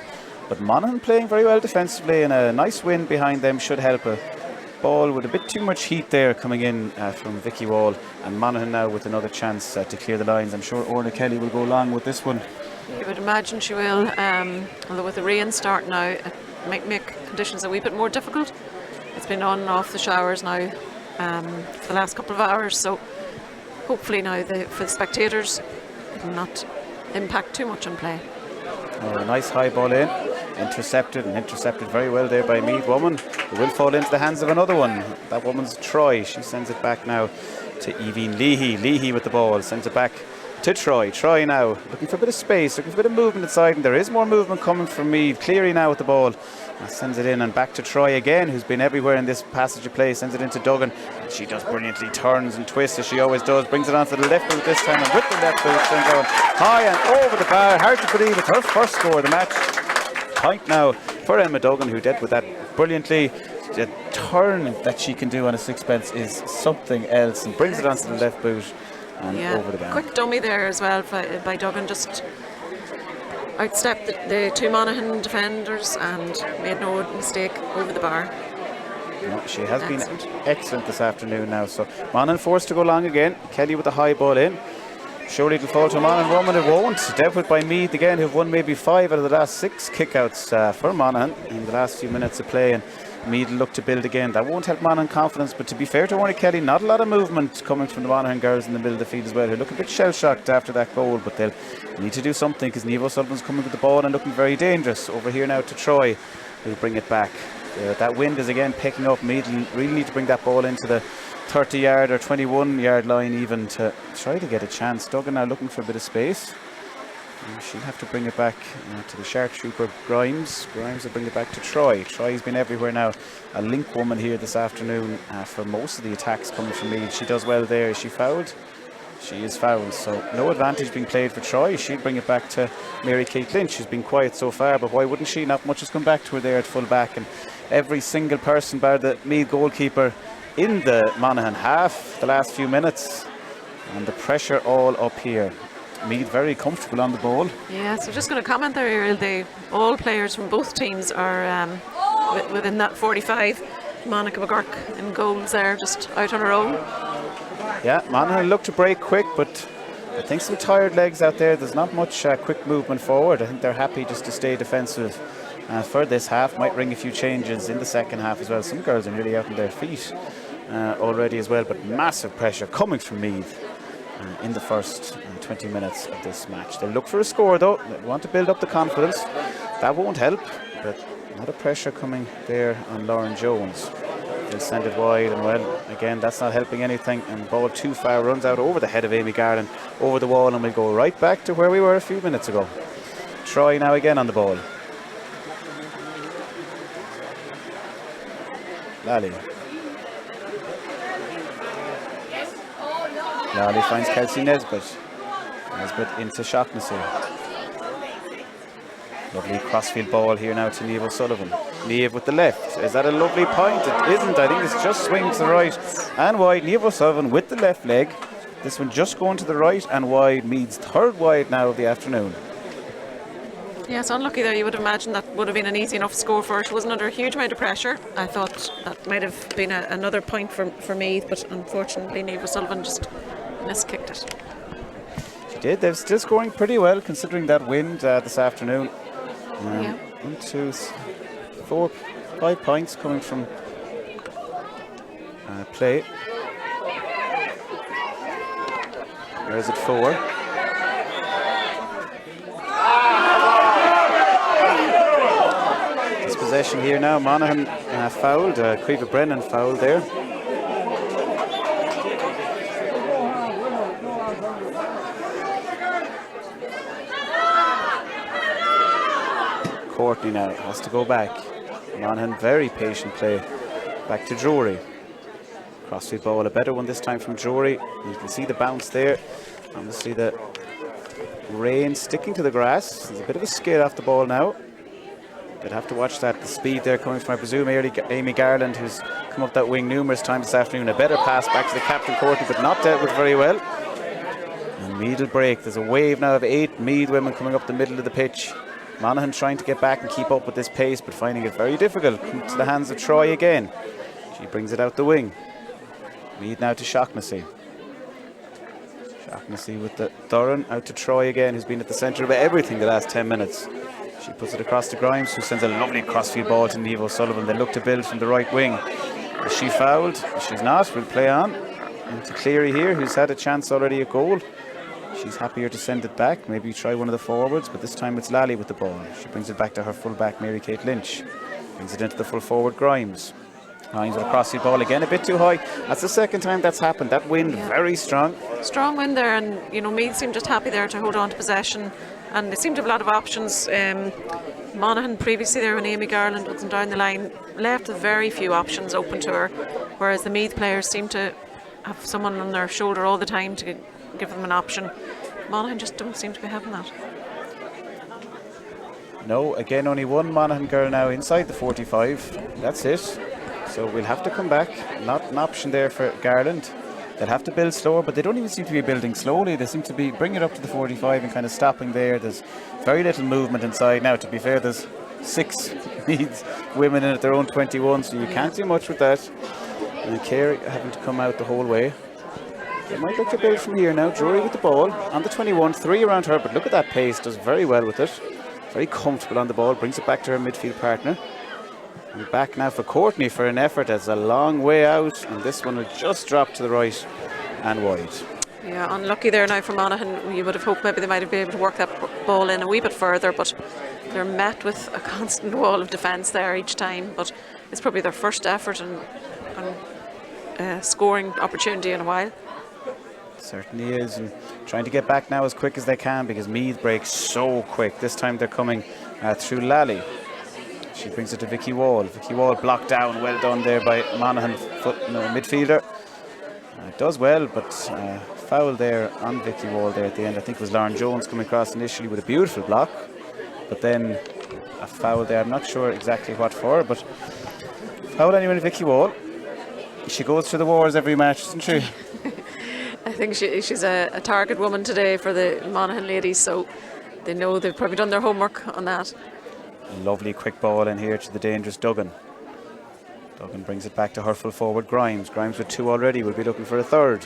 but Monaghan playing very well defensively, and a nice win behind them should help. A ball with a bit too much heat there coming in from Vicky Wall, and Monaghan now with another chance to clear the lines. I'm sure Orla Kelly will go along with this one. You would imagine she will, although with the rain start now, it might make conditions a wee bit more difficult. It's been on and off the showers now for the last couple of hours, so hopefully now for the spectators it will not impact too much on play. Oh, a nice high ball in, intercepted very well there by Meath woman. It will fall into the hands of another one. That woman's Troy. She sends it back now to Evine Leahy. Leahy with the ball, sends it back to Troy. Troy now looking for a bit of space, looking for a bit of movement inside, and there is more movement coming from Meath. Cleary now with the ball, sends it in and back to Troy again, who's been everywhere in this passage of play. Sends it into Duggan. She does brilliantly, turns and twists as she always does, brings it onto the left boot this time, and with the left boot sends it high and over the bar. Hard to believe it's her first score of the match. Point now for Emma Duggan, who did with that brilliantly. The turn that she can do on a sixpence is something else, and brings it onto the left boot and over the bar. Quick dummy there as well by Duggan, just outstepped the 2 Monaghan defenders and made no mistake over the bar. No, she has been excellent this afternoon now. So Monaghan forced to go long again. Kelly with the high ball in. Surely it'll fall to a Monaghan woman. It won't. Dealt with by Meath again, who've won maybe 5 out of the last 6 kickouts for Monaghan in the last few minutes of play. And Meath will look to build again. That won't help Monaghan confidence, but to be fair to Orla Kelly, not a lot of movement coming from the Monaghan girls in the middle of the field as well, who look a bit shell-shocked after that goal, but they'll need to do something because Niamh O'Sullivan's coming with the ball and looking very dangerous. Over here now to Troy, who'll bring it back. That wind is again picking up. Meath really need to bring that ball into the 30-yard or 21-yard line even to try to get a chance. Duggan now looking for a bit of space. She'll have to bring it back to the shark trooper Grimes. Grimes will bring it back to Troy. Troy's been everywhere now. A link woman here this afternoon for most of the attacks coming from Meath. She does well there. Is she fouled? She is fouled, so no advantage being played for Troy. She'll bring it back to Mary Kate Lynch. She's been quiet so far, but why wouldn't she? Not much has come back to her there at full back, and every single person bar the Meath goalkeeper in the Monaghan half the last few minutes, and the pressure all up here. Meath very comfortable on the ball. Yeah, so just going to comment there, all players from both teams are within that 45. Monica McGurk in goals there, just out on her own. Yeah, Monaghan look to break quick, but I think some tired legs out there. There's not much quick movement forward. I think they're happy just to stay defensive for this half. Might bring a few changes in the second half as well. Some girls are nearly out on their feet already as well, but massive pressure coming from Meath in the first 20 minutes of this match. They'll look for a score though. They want to build up the confidence. That won't help, but a lot of pressure coming there on Lauren Jones. They'll send it wide, and well, again, that's not helping anything, and ball too far, runs out over the head of Amy Garland, over the wall, and we'll go right back to where we were a few minutes ago. Troy now again on the ball. Lally. Lally finds Kelsey Nesbitt. Nesbitt into Shaughnessy. Lovely crossfield ball here now to Niamh O'Sullivan. Niamh with the left. Is that a lovely point? It isn't. I think it's just swinging to the right and wide. Niamh O'Sullivan with the left leg. This one just going to the right and wide. Meath's third wide now of the afternoon. Yeah, it's unlucky there. You would imagine that would have been an easy enough score for her. She wasn't under a huge amount of pressure. I thought that might have been another point for Meath, but unfortunately Niamh O'Sullivan just miskicked it. She did. They're still scoring pretty well considering that wind this afternoon. 1, 2, 4, 5 points coming from play. Or is it 4? This possession here now. Monaghan fouled. Caoimhe Brennan fouled there. Courtney now has to go back. Monaghan, very patient play. Back to Drury. Crossfield ball, a better one this time from Drury. You can see the bounce there. Obviously the rain sticking to the grass. There's a bit of a skid off the ball now. They'd have to watch that. The speed there coming from, I presume, Amy Garland, who's come up that wing numerous times this afternoon. A better pass back to the captain, Courtney, but not dealt with very well. And Meath will break. There's a wave now of 8 Meath women coming up the middle of the pitch. Monaghan trying to get back and keep up with this pace, but finding it very difficult. To the hands of Troy again. She brings it out the wing. Meath now to Shaughnessy. Shaughnessy with the Durran out to Troy again, who's been at the centre of everything the last 10 minutes. She puts it across to Grimes, who sends a lovely crossfield ball to Niamh O'Sullivan. They look to build from the right wing. Is she fouled? She's not. We'll play on. Into Cleary here, who's had a chance already at goal. She's happier to send it back. Maybe try one of the forwards, but this time it's Lally with the ball. She brings it back to her full-back, Mary-Kate Lynch. Brings it into the full forward, Grimes. Grimes with a crossfield ball again, a bit too high. That's the second time that's happened. That wind, very strong. Strong wind there, and Meath seemed just happy there to hold on to possession. And they seemed to have a lot of options. Monaghan previously there when Amy Garland wasn't down the line left with very few options open to her, whereas the Meath players seem to have someone on their shoulder all the time to give them an option. Monaghan just don't seem to be having that. No, again only one Monaghan girl now inside the 45. That's it. So we'll have to come back. Not an option there for Garland. They'll have to build slower, but they don't even seem to be building slowly. They seem to be bringing it up to the 45 and kind of stopping there. There's very little movement inside. Now, to be fair, there's 6 Meath women in at their own 21, so you can't do much with that. And Kerry having to come out the whole way. They might look to build from here now. Drury with the ball on the 21, 3 around her, but look at that pace. Does very well with it. Very comfortable on the ball. Brings it back to her midfield partner. And back now for Courtney for an effort that's a long way out, and this one will just drop to the right and wide. Yeah, unlucky there now for Monaghan. You would have hoped maybe they might have been able to work that ball in a wee bit further, but they're met with a constant wall of defence there each time. But it's probably their first effort and scoring opportunity in a while. Certainly is, and trying to get back now as quick as they can because Meath breaks so quick. This time they're coming through Lally. She brings it to Vicky Wall. Vicky Wall blocked down. Well done there by Monaghan midfielder. Does well, but foul there on Vicky Wall there at the end. I think it was Lauren Jones coming across initially with a beautiful block, but then a foul there. I'm not sure exactly what for, but foul anyway, Vicky Wall. She goes through the wars every match, doesn't she? I think she's a target woman today for the Monaghan ladies, so they know they've probably done their homework on that. Lovely quick ball in here to the dangerous Duggan. Duggan brings it back to her full forward, Grimes. Grimes with 2 already, will be looking for a third.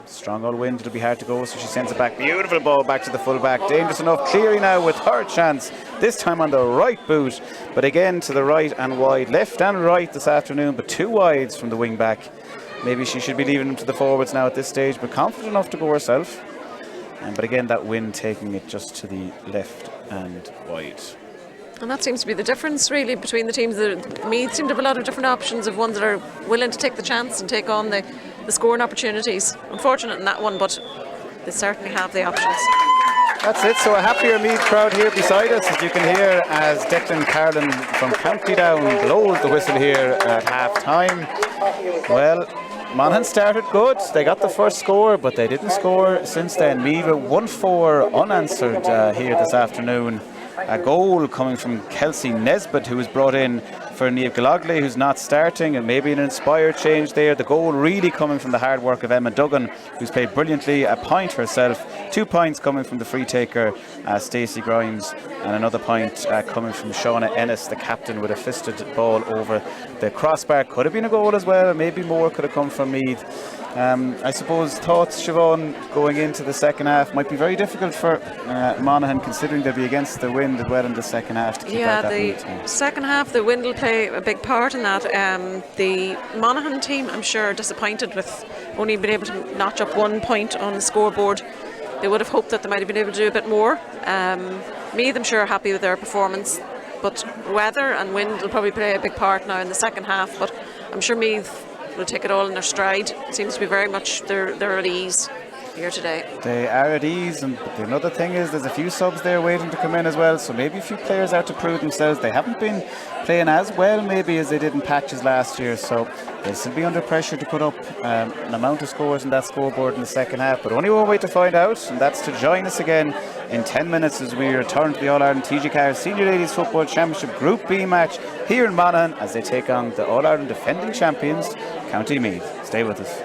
Strong old wind, it'll be hard to go, so she sends it back. Beautiful ball back to the full back. Dangerous enough. Cleary now with her chance, this time on the right boot, but again to the right and wide. Left and right this afternoon, but 2 wides from the wing back. Maybe she should be leaving them to the forwards now at this stage, but confident enough to go herself. But again, that wind taking it just to the left and wide. And that seems to be the difference really between the teams. The Meath seem to have a lot of different options of ones that are willing to take the chance and take on the scoring opportunities. Unfortunate in that one, but they certainly have the options. That's it, so a happier Meath crowd here beside us, as you can hear, as Declan Carlin from County Down blows the whistle here at half time. Well, Monaghan started good. They got the first score, but they didn't score since then. Meath 1-4 unanswered here this afternoon. A goal coming from Kelsey Nesbitt, who was brought in for Niamh Gallogly, who's not starting, and maybe an inspired change there. The goal really coming from the hard work of Emma Duggan, who's played brilliantly. A point herself. 2 points coming from the free taker, Stacey Grimes, and another point coming from Shauna Ennis, the captain, with a fisted ball over the crossbar. Could have been a goal as well, maybe more could have come from Meath. I suppose thoughts, Siobhan, going into the second half might be very difficult for Monaghan, considering they'll be against the wind as well in the second half to keep out that lead. The second half, the wind will play a big part in that. The Monaghan team, I'm sure, are disappointed with only being able to notch up 1 point on the scoreboard. They would have hoped that they might have been able to do a bit more. Meath, I'm sure, are happy with their performance, but weather and wind will probably play a big part now in the second half. But I'm sure Meath will take it all in their stride. It seems to be very much their at ease. here today. They are at ease, and another thing is there's a few subs there waiting to come in as well, so maybe a few players out to prove themselves. They haven't been playing as well maybe as they did in patches last year, so they'll still be under pressure to put up an amount of scores in that scoreboard in the second half. But only one way to find out, and that's to join us again in 10 minutes as we return to the All-Ireland TG4 Senior Ladies Football Championship Group B match here in Monaghan as they take on the All-Ireland defending champions, County Meath. Stay with us.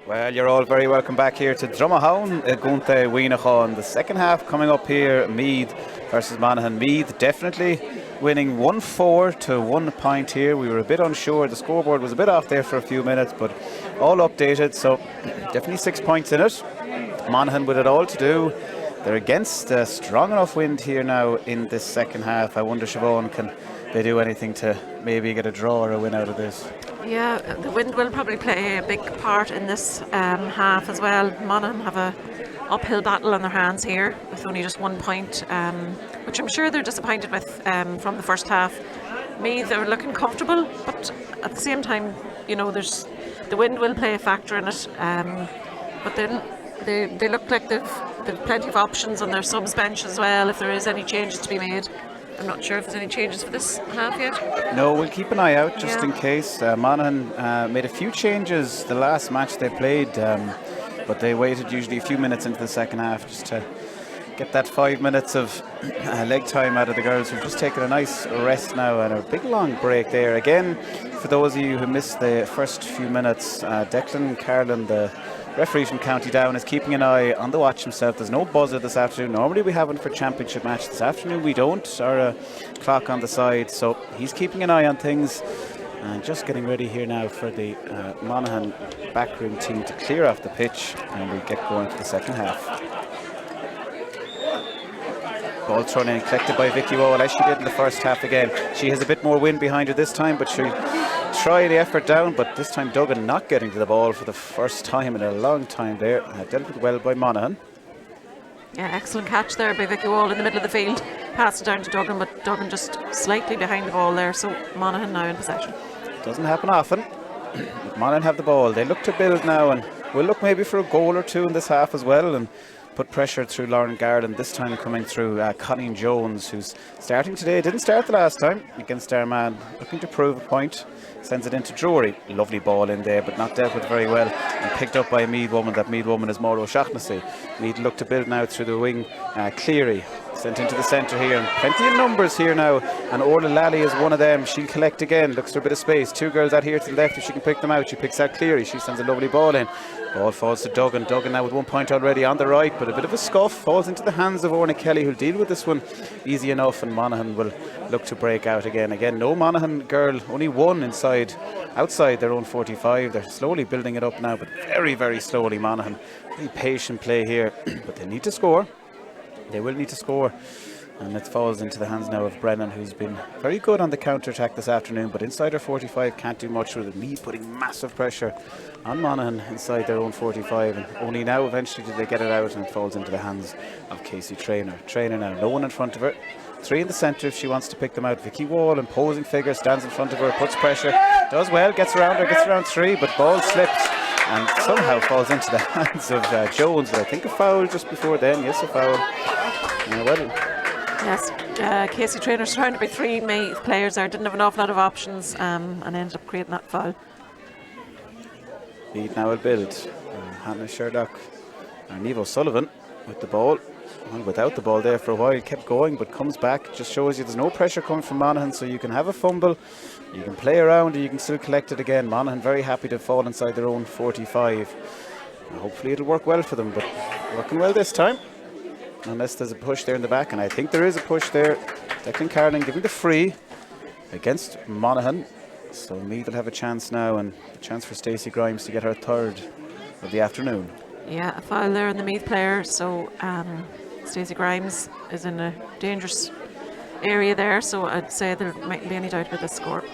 Well, you're all very welcome back here to Dromahone, Gunta Weenachon. The second half coming up here, Meath versus Monaghan. Meath definitely winning 1-4 to 1 point here. We were a bit unsure. The scoreboard was a bit off there for a few minutes, but all updated, so definitely 6 points in it. Monaghan with it all to do. They're against a strong enough wind here now in this second half. I wonder, Siobhan, can they do anything to maybe get a draw or a win out of this? Yeah, the wind will probably play a big part in this half as well. Monaghan have a uphill battle on their hands here with only just 1 point, which I'm sure they're disappointed with from the first half. Meath, they're looking comfortable, but at the same time, you know, there's the wind will play a factor in it. But then they look like they've plenty of options on their subs bench as well if there is any changes to be made. I'm not sure if there's any changes for this half yet. No, we'll keep an eye out just in case. Monaghan made a few changes the last match they played, but they waited usually a few minutes into the second half just to get that 5 minutes of leg time out of the girls, who've just taken a nice rest now and a big long break there. Again, for those of you who missed the first few minutes, Declan Carlin, the referee from County Down, is keeping an eye on the watch himself. There's no buzzer this afternoon. Normally we have one for championship match. This afternoon we don't, or a clock on the side. So he's keeping an eye on things and just getting ready here now for the Monaghan backroom team to clear off the pitch, and we get going to the second half. Ball thrown in, collected by Vicky Wall, as she did in the first half again. She has a bit more wind behind her this time, but she'll try the effort down. But this time Duggan not getting to the ball for the first time in a long time there. Dealt with well by Monaghan. Yeah, excellent catch there by Vicky Wall in the middle of the field. Passed it down to Duggan, but Duggan just slightly behind the ball there. So Monaghan now in possession. Doesn't happen often. Monaghan have the ball. They look to build now, and we'll look maybe for a goal or two in this half as well, and put pressure through Lauren Garland, this time coming through Colleen Jones, who's starting today. Didn't start the last time against Armagh, looking to prove a point. Sends it into Drury. Lovely ball in there, but not dealt with very well, and picked up by a Meath woman. That Meath woman is Mauro O'Shaughnessy. Meath look to build now through the wing. Cleary sent into the centre here, and plenty of numbers here now, and Orla Lally is one of them. She'll collect again, looks for a bit of space. Two girls out here to the left, if she can pick them out. She picks out Cleary, she sends a lovely ball in. Ball falls to Duggan. Duggan now with 1 point already on the right, but a bit of a scuff. Falls into the hands of Orna Kelly, who'll deal with this one easy enough, and Monaghan will look to break out again. Again, no Monaghan girl, only one outside their own 45. They're slowly building it up now, but very, very slowly. Monaghan, very patient play here, but they need to score. They will need to score. And it falls into the hands now of Brennan, who's been very good on the counter-attack this afternoon, but inside her 45 can't do much with it. Meath putting massive pressure on Monaghan inside their own 45, and only now eventually do they get it out, and it falls into the hands of Casey Traynor. Traynor now, no one in front of her. Three in the centre if she wants to pick them out. Vicky Wall, imposing figure, stands in front of her, puts pressure, does well, gets around her, gets around three, but ball slips and somehow falls into the hands of Jones. I think a foul just before then. Yes, a foul. Yes, Casey Traynor surrounded by three Meath players there, didn't have an awful lot of options, and ended up creating that foul. Meath now will build. Hannah Sherlock, Niamh O'Sullivan with the ball. Well, without the ball there for a while, kept going, but comes back. Just shows you there's no pressure coming from Monaghan, so you can have a fumble, you can play around, and you can still collect it again. Monaghan very happy to fall inside their own 45. Hopefully it'll work well for them, but working well this time. Unless there's a push there in the back, and I think there is a push there. Declan Carlin giving the free against Monaghan. So Meath will have a chance now, and a chance for Stacey Grimes to get her third of the afternoon. Yeah, a foul there on the Meath player, so Stacey Grimes is in a dangerous area there, so I'd say there mightn't be any doubt about the score.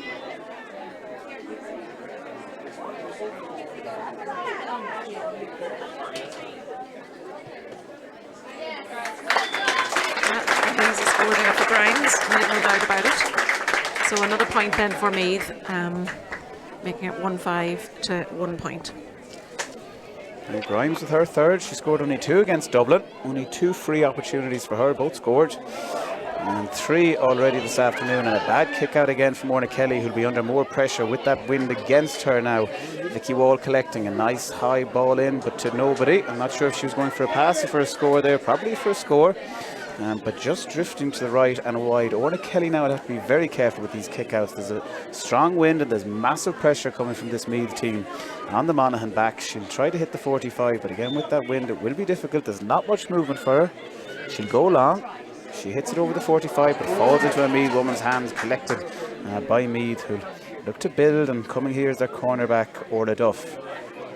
No doubt about it. So another point then for Meath, making it 1-5 to 1 point. And Grimes with her third. She scored only two against Dublin. Only two free opportunities for her, both scored. And three already this afternoon, and a bad kick out again from Orna Kelly, who'll be under more pressure with that wind against her now. Vicky Wall collecting a nice high ball in, but to nobody. I'm not sure if she was going for a pass or for a score there, probably for a score. but just drifting to the right and wide. Orna Kelly now will have to be very careful with these kickouts. There's a strong wind and there's massive pressure coming from this Meath team. On the Monaghan back, she'll try to hit the 45, but again with that wind it will be difficult. There's not much movement for her. She'll go long. She hits it over the 45, but falls into a Meath woman's hands, collected by Meath, who look to build, and coming here is their cornerback, Orla Duff.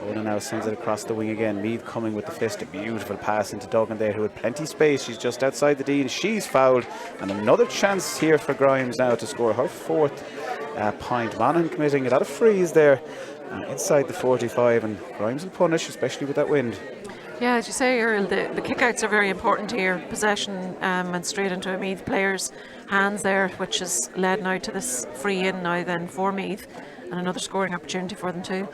Orla now sends it across the wing again. Meath coming with the fist. A beautiful pass into Duggan there, who had plenty of space. She's just outside the D and she's fouled. And another chance here for Grimes now to score her fourth point. Monaghan committing a lot of frees there inside the 45, and Grimes will punish, especially with that wind. Yeah, as you say, Earl, the kickouts are very important here. Possession and straight into a Meath player's hands there, which has led now to this free in now then for Meath, and another scoring opportunity for them too.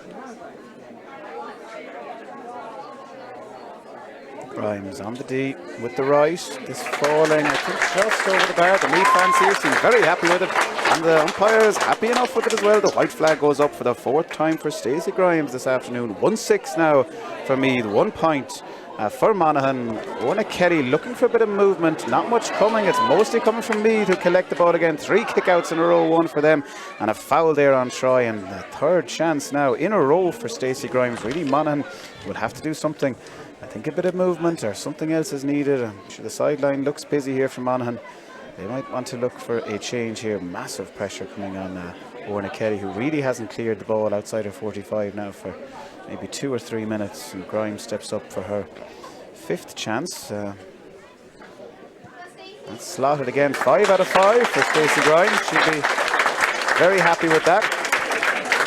Grimes on the D with the right. This falling, I think, just over the bar. The Meath fans here seem very happy with it, and the umpires happy enough with it as well. The white flag goes up for the fourth time for Stacey Grimes this afternoon. 1-6 now for Meath, 1 point for Monaghan. Orna Kelly looking for a bit of movement, not much coming. It's mostly coming from Meath, who collect the ball again. 3 kickouts in a row, 1 for them, and a foul there on Troy, and the third chance now in a row for Stacey Grimes. Really, Monaghan will have to do something. I think a bit of movement or something else is needed. I'm sure the sideline looks busy here for Monaghan. They might want to look for a change here. Massive pressure coming on Orna Kelly, who really hasn't cleared the ball outside her 45 now for maybe 2 or 3 minutes, and Grimes steps up for her 5th chance. That's slotted again. 5 out of 5 for Stacey Grimes. She'll be very happy with that.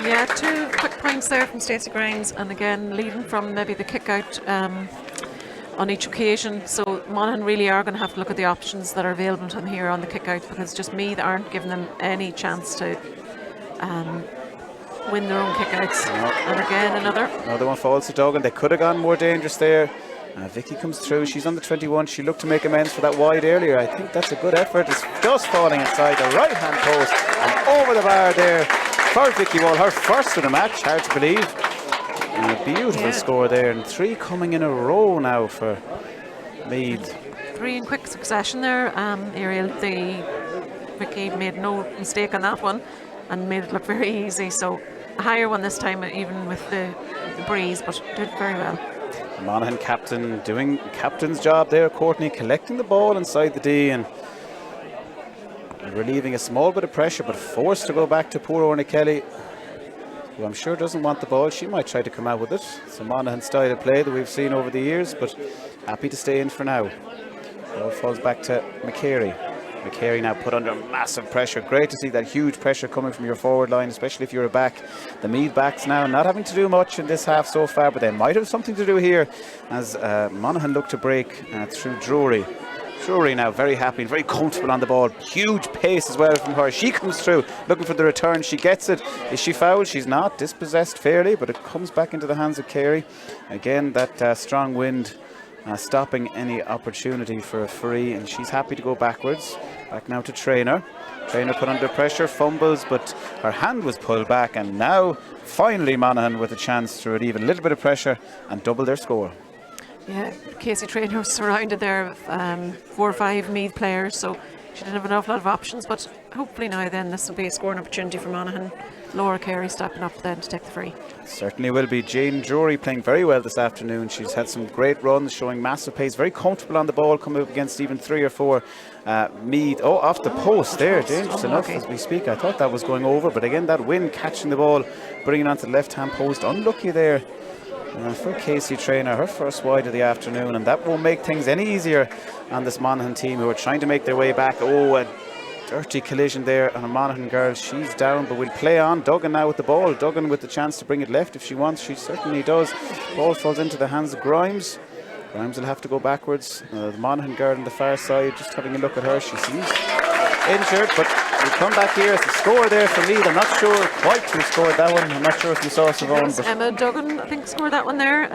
Yeah, 2 quick points there from Stacey Grimes, and again leading from maybe the kick out on each occasion. So Monaghan really are going to have to look at the options that are available to them here on the kick out, because just Meath aren't giving them any chance to win their own kick outs. No. And again another one falls to Duggan. They could have gone more dangerous there. Vicky comes through. She's on the 21. She looked to make amends for that wide earlier. I think that's a good effort. It's just falling inside the right hand post and over the bar there for Vicky Wall, her first of the match. Hard to believe. And a beautiful score there, and 3 coming in a row now for Meath. 3 in quick succession there. Ariel, Vicky made no mistake on that one and made it look very easy. So a higher one this time, even with the breeze, but did very well. Monaghan captain doing captain's job there. Courtney collecting the ball inside the D and relieving a small bit of pressure, but forced to go back to poor Orna Kelly, who I'm sure doesn't want the ball. She might try to come out with it. It's a Monaghan style of play that we've seen over the years, but happy to stay in for now. Ball falls back to McCary. McCary now put under massive pressure. Great to see that huge pressure coming from your forward line, especially if you're a back. The Meath backs now not having to do much in this half so far, but they might have something to do here as Monaghan look to break through Drury. Drury now very happy and very comfortable on the ball. Huge pace as well from her. She comes through looking for the return. She gets it. Is she fouled? She's not. Dispossessed fairly, but it comes back into the hands of Carey. Again, that strong wind stopping any opportunity for a free, and she's happy to go backwards. Back now to Traynor. Traynor put under pressure, fumbles, but her hand was pulled back, and now finally Monaghan with a chance to relieve a little bit of pressure and double their score. Yeah, Casey Traynor was surrounded there with 4 or 5 Meath players, so she didn't have an awful lot of options, but hopefully now then this will be a scoring opportunity for Monaghan. Laura Carey stepping up then to take the free. Certainly will be. Jane Drury playing very well this afternoon. She's had some great runs, showing massive pace, very comfortable on the ball, coming up against even 3 or 4 Meath. Oh, off the post there, dangerous enough as we speak. I thought that was going over, but again that wind catching the ball, bringing it onto the left hand post. Unlucky there for Casey Traynor, her first wide of the afternoon, and that won't make things any easier on this Monaghan team, who are trying to make their way back. Oh, a dirty collision there on a Monaghan girl. She's down, but we'll play on. Duggan now with the ball. Duggan with the chance to bring it left if she wants. She certainly does. Ball falls into the hands of Grimes. Grimes will have to go backwards. The Monaghan girl on the far side, just having a look at her, she seems injured, but we'll come back here. It's a score there for Meath. I'm not sure quite who scored that one. I'm not sure if you saw Siobhan, but Emma Duggan, I think, scored that one there.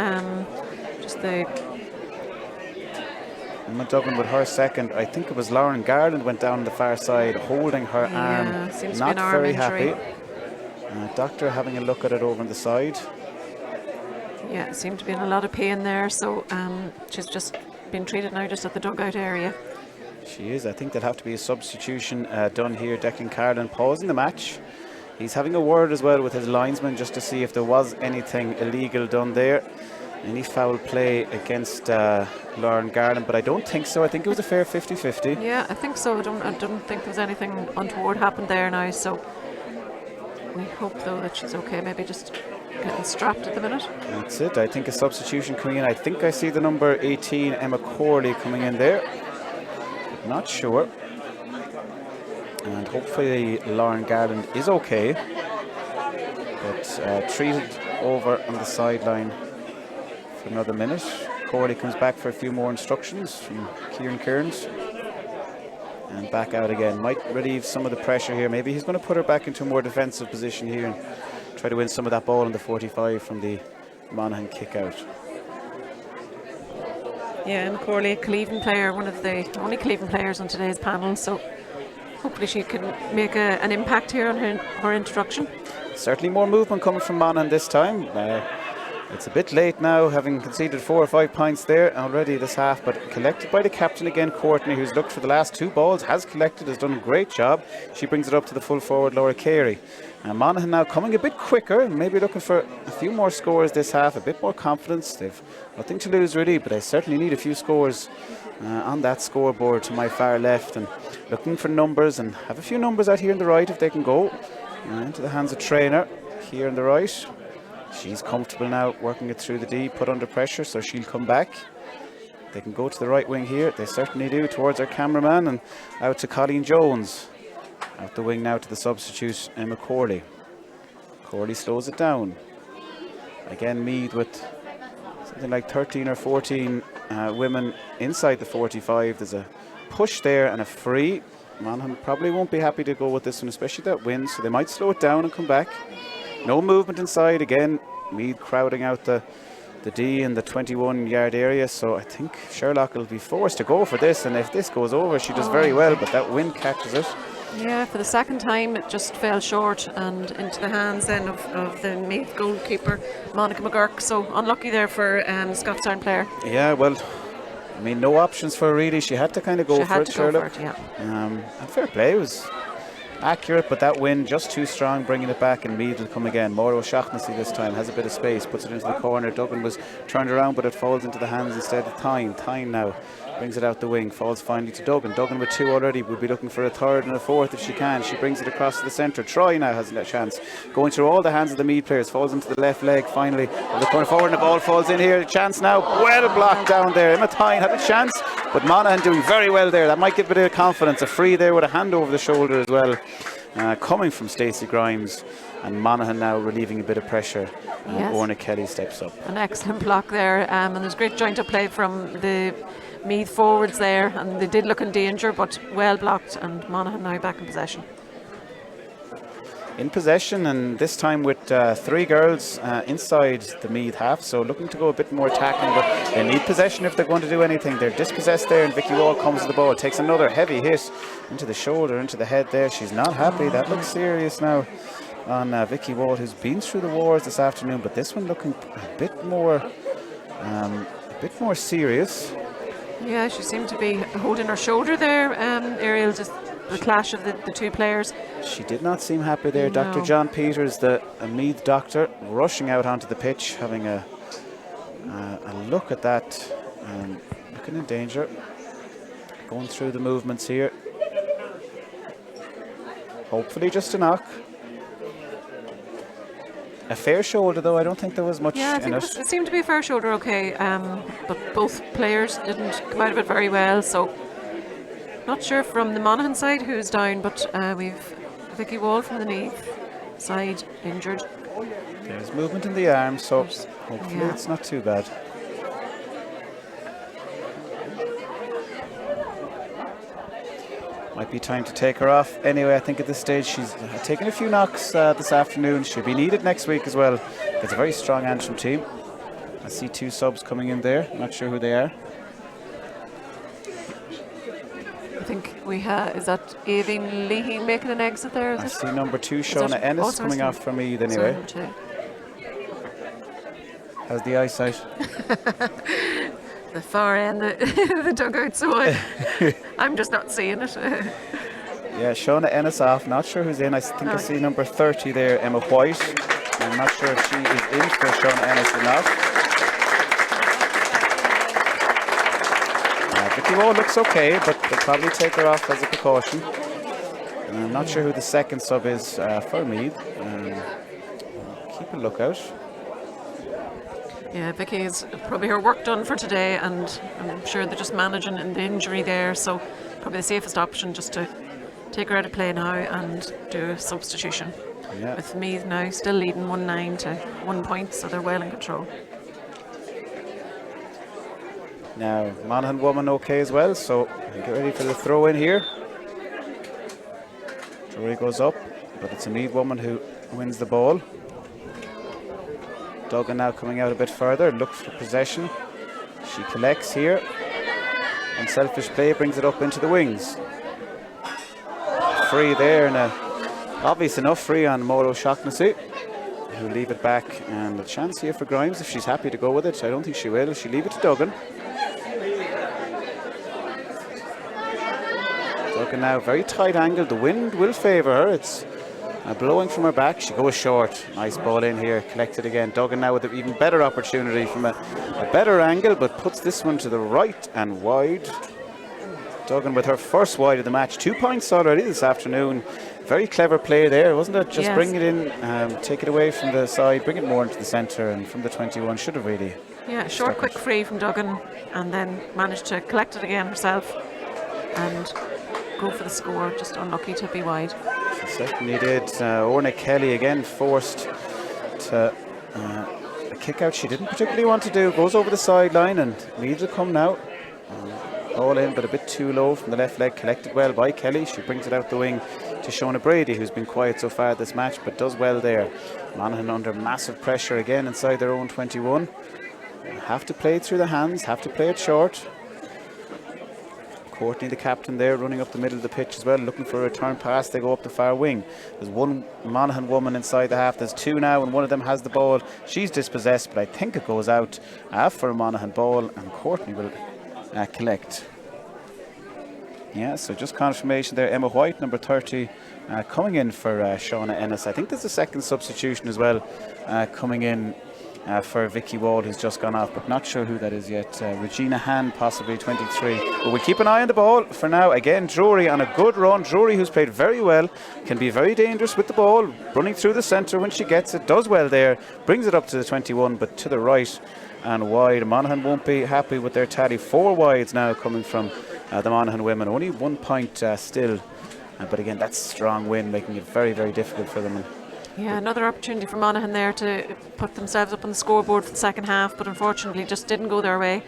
Emma Duggan with her second. I think it was Lauren Garland went down the far side holding her arm. Seems not to be an very arm injury. Happy. Doctor having a look at it over on the side. Yeah, seemed to be in a lot of pain there, so she's just been treated now just at the dugout area. She is. I think there'll have to be a substitution done here. Declan Carlin pausing the match. He's having a word as well with his linesman just to see if there was anything illegal done there. Any foul play against Lauren Garland, but I don't think so. I think it was a fair 50-50. Yeah, I think so. I don't think there was anything untoward happened there now, so we hope though that she's okay. Maybe just getting strapped at the minute. That's it. I think a substitution coming in. I think I see the number 18, Emma Corley, coming in there. But not sure. And hopefully Lauren Garland is okay. But treated over on the sideline for another minute. Corley comes back for a few more instructions from Kieran Kearns. And back out again. Might relieve some of the pressure here. Maybe he's going to put her back into a more defensive position here and try to win some of that ball in the 45 from the Monaghan kick out. Yeah, and Corley, a Cleveland player, one of the only Cleveland players on today's panel, so hopefully she can make an impact here on her introduction. Certainly more movement coming from Monaghan this time. It's a bit late now, having conceded 4 or 5 points there already this half, but collected by the captain again, Courtney, who's looked for the last 2 balls, has collected, has done a great job. She brings it up to the full forward, Laura Carey. And Monaghan now coming a bit quicker, maybe looking for a few more scores this half, a bit more confidence. They've nothing to lose really, but they certainly need a few scores on that scoreboard to my far left, and looking for numbers, and have a few numbers out here on the right if they can go. Into the hands of Trainer here on the right. She's comfortable now working it through the D, put under pressure, so she'll come back. They can go to the right wing here, they certainly do, towards our cameraman, and out to Colleen Jones. Out the wing now to the substitute, Emma Corley. Corley slows it down. Again, Meath with something like 13 or 14 women inside the 45. There's a push there and a free. Monaghan probably won't be happy to go with this one, especially that wind, so they might slow it down and come back. No movement inside. Again, Meath crowding out the D in the 21-yard area, so I think Sherlock will be forced to go for this, and if this goes over, she does very well, but that wind catches it. Yeah, for the second time it just fell short and into the hands then of the Meath goalkeeper, Monica McGurk, so unlucky there for Scott's Iron player. Yeah, well, I mean, no options for her really. She had to kind of go for it, Sherlock. Yeah. And fair play, it was accurate, but that wind just too strong, bringing it back, and Meath will come again. Maura O'Shaughnessy this time has a bit of space, puts it into the corner. Duggan was turned around, but it falls into the hands instead of Tyne. Tyne now brings it out the wing, falls finally to Duggan. Duggan with 2 already, will be looking for a 3rd and a 4th if she can. She brings it across to the centre. Troy now has a chance, going through all the hands of the Meath players, falls into the left leg finally of the corner forward, and the ball falls in here. A chance now, well blocked down there. Emma Tyne had a chance, but Monaghan doing very well there. That might give a bit of confidence. A free there with a hand over the shoulder as well, coming from Stacey Grimes, and Monaghan now relieving a bit of pressure. Yes. Orna Kelly steps up. An excellent block there, and there's great joint up play from the Meath forwards there, and they did look in danger, but well blocked, and Monaghan now back in possession. In possession, and this time with 3 girls inside the Meath half, so looking to go a bit more attacking, but they need possession if they're going to do anything. They're dispossessed there, and Vicky Wall comes to the ball, takes another heavy hit into the shoulder, into the head there. She's not happy. That looks serious now on Vicky Wall, who's been through the wars this afternoon, but this one looking a bit more serious. Yeah, she seemed to be holding her shoulder there, Ariel, just the clash of the 2 players. She did not seem happy there. No. Dr. John Peters, the Meath doctor, rushing out onto the pitch, having a look at that, looking in danger, going through the movements here. Hopefully just a knock. A fair shoulder, though. I don't think there was much in it. It seemed to be a fair shoulder, okay, but both players didn't come out of it very well, so not sure from the Monaghan side who's down, but we've Vicky Wall from the Meath side injured. There's movement in the arm, so hopefully it's not too bad. Might be time to take her off. Anyway, I think at this stage she's taken a few knocks this afternoon. She'll be needed next week as well. It's a very strong Antrim team. I see 2 subs coming in there. Not sure who they are. I think we have, is that Aideen Leahy making an exit there? I see number 2, Shona Ennis, coming off from Meath anyway. How's the eyesight? the far end of the dugout, so I'm just not seeing it. Yeah, Shauna Ennis off. Not sure who's in. I think I see number 30 there, Emma White. I'm not sure if she is in for Shauna Ennis or not. Vicky Wall looks okay, but they'll probably take her off as a precaution. And I'm not sure who the second sub is for Meath. Keep a lookout. Yeah, Vicky is probably her work done for today, and I'm sure they're just managing the injury there, so probably the safest option just to take her out of play now and do a substitution. Yeah. With Meath now still leading 1-9 to 1 point, so they're well in control. Now, Monaghan woman okay as well, so get ready for the throw in here. Drury goes up, but it's a Meath woman who wins the ball. Duggan now coming out a bit further, looks for possession. She collects here. Unselfish play brings it up into the wings. Free there, and obvious enough free on Molo Shaughnessy, who leave it back, and a chance here for Grimes if she's happy to go with it. I don't think she will. She'll leave it to Duggan. Duggan now very tight angle. The wind will favour her. It's blowing from her back. She goes short. Nice ball in here. Collected again. Duggan now with an even better opportunity from a better angle, but puts this one to the right and wide. Duggan with her first wide of the match. 2 points already this afternoon. Very clever play there, wasn't it? Just bring it in, take it away from the side, bring it more into the centre, and from the 21 should have really. Yeah, short quick free from Duggan, and then managed to collect it again herself and go for the score. Just unlucky to be wide. She certainly did. Orna Kelly again forced to a kick out she didn't particularly want to do. Goes over the sideline and Meath will come now. All in, but a bit too low from the left leg. Collected well by Kelly. She brings it out the wing to Shona Brady, who's been quiet so far this match, but does well there. Monaghan under massive pressure again inside their own 21. Have to play it through the hands, have to play it short. Courtney, the captain there, running up the middle of the pitch as well, looking for a return pass. They go up the far wing. There's one Monaghan woman inside the half. There's two now, and one of them has the ball. She's dispossessed, but I think it goes out for a Monaghan ball, and Courtney will collect. Yeah, so just confirmation there. Emma White, number 30, coming in for Shauna Ennis. I think there's a second substitution as well coming in for Vicky Wall, who's just gone off, but not sure who that is yet. Regina Han, possibly 23. But we'll keep an eye on the ball for now. Again, Drury on a good run. Drury, who's played very well, can be very dangerous with the ball, running through the centre when she gets it. Does well there, brings it up to the 21, but to the right and wide. Monaghan won't be happy with their tally. 4 wides now coming from the Monaghan women. Only 1 point still. But again, that's a strong win, making it very, very difficult for them. Yeah, another opportunity for Monaghan there to put themselves up on the scoreboard for the second half, but unfortunately just didn't go their way.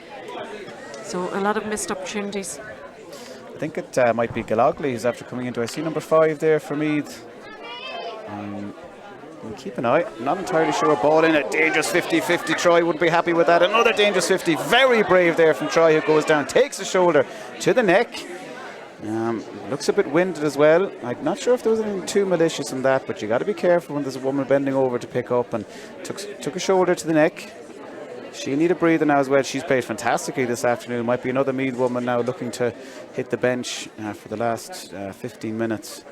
So a lot of missed opportunities. I think it might be Gallogly who's after coming into. I see number 5 there for Meath. We'll keep an eye. Not entirely sure. Ball in, a dangerous 50-50. Troy wouldn't be happy with that. Another dangerous 50. Very brave there from Troy, who goes down, takes the shoulder to the neck. Looks a bit winded as well. I'm not sure if there was anything too malicious in that, but you got to be careful when there's a woman bending over to pick up, and took a shoulder to the neck. She'll need a breather now as well. She's played fantastically this afternoon. Might be another Meath woman now looking to hit the bench for the last 15 minutes.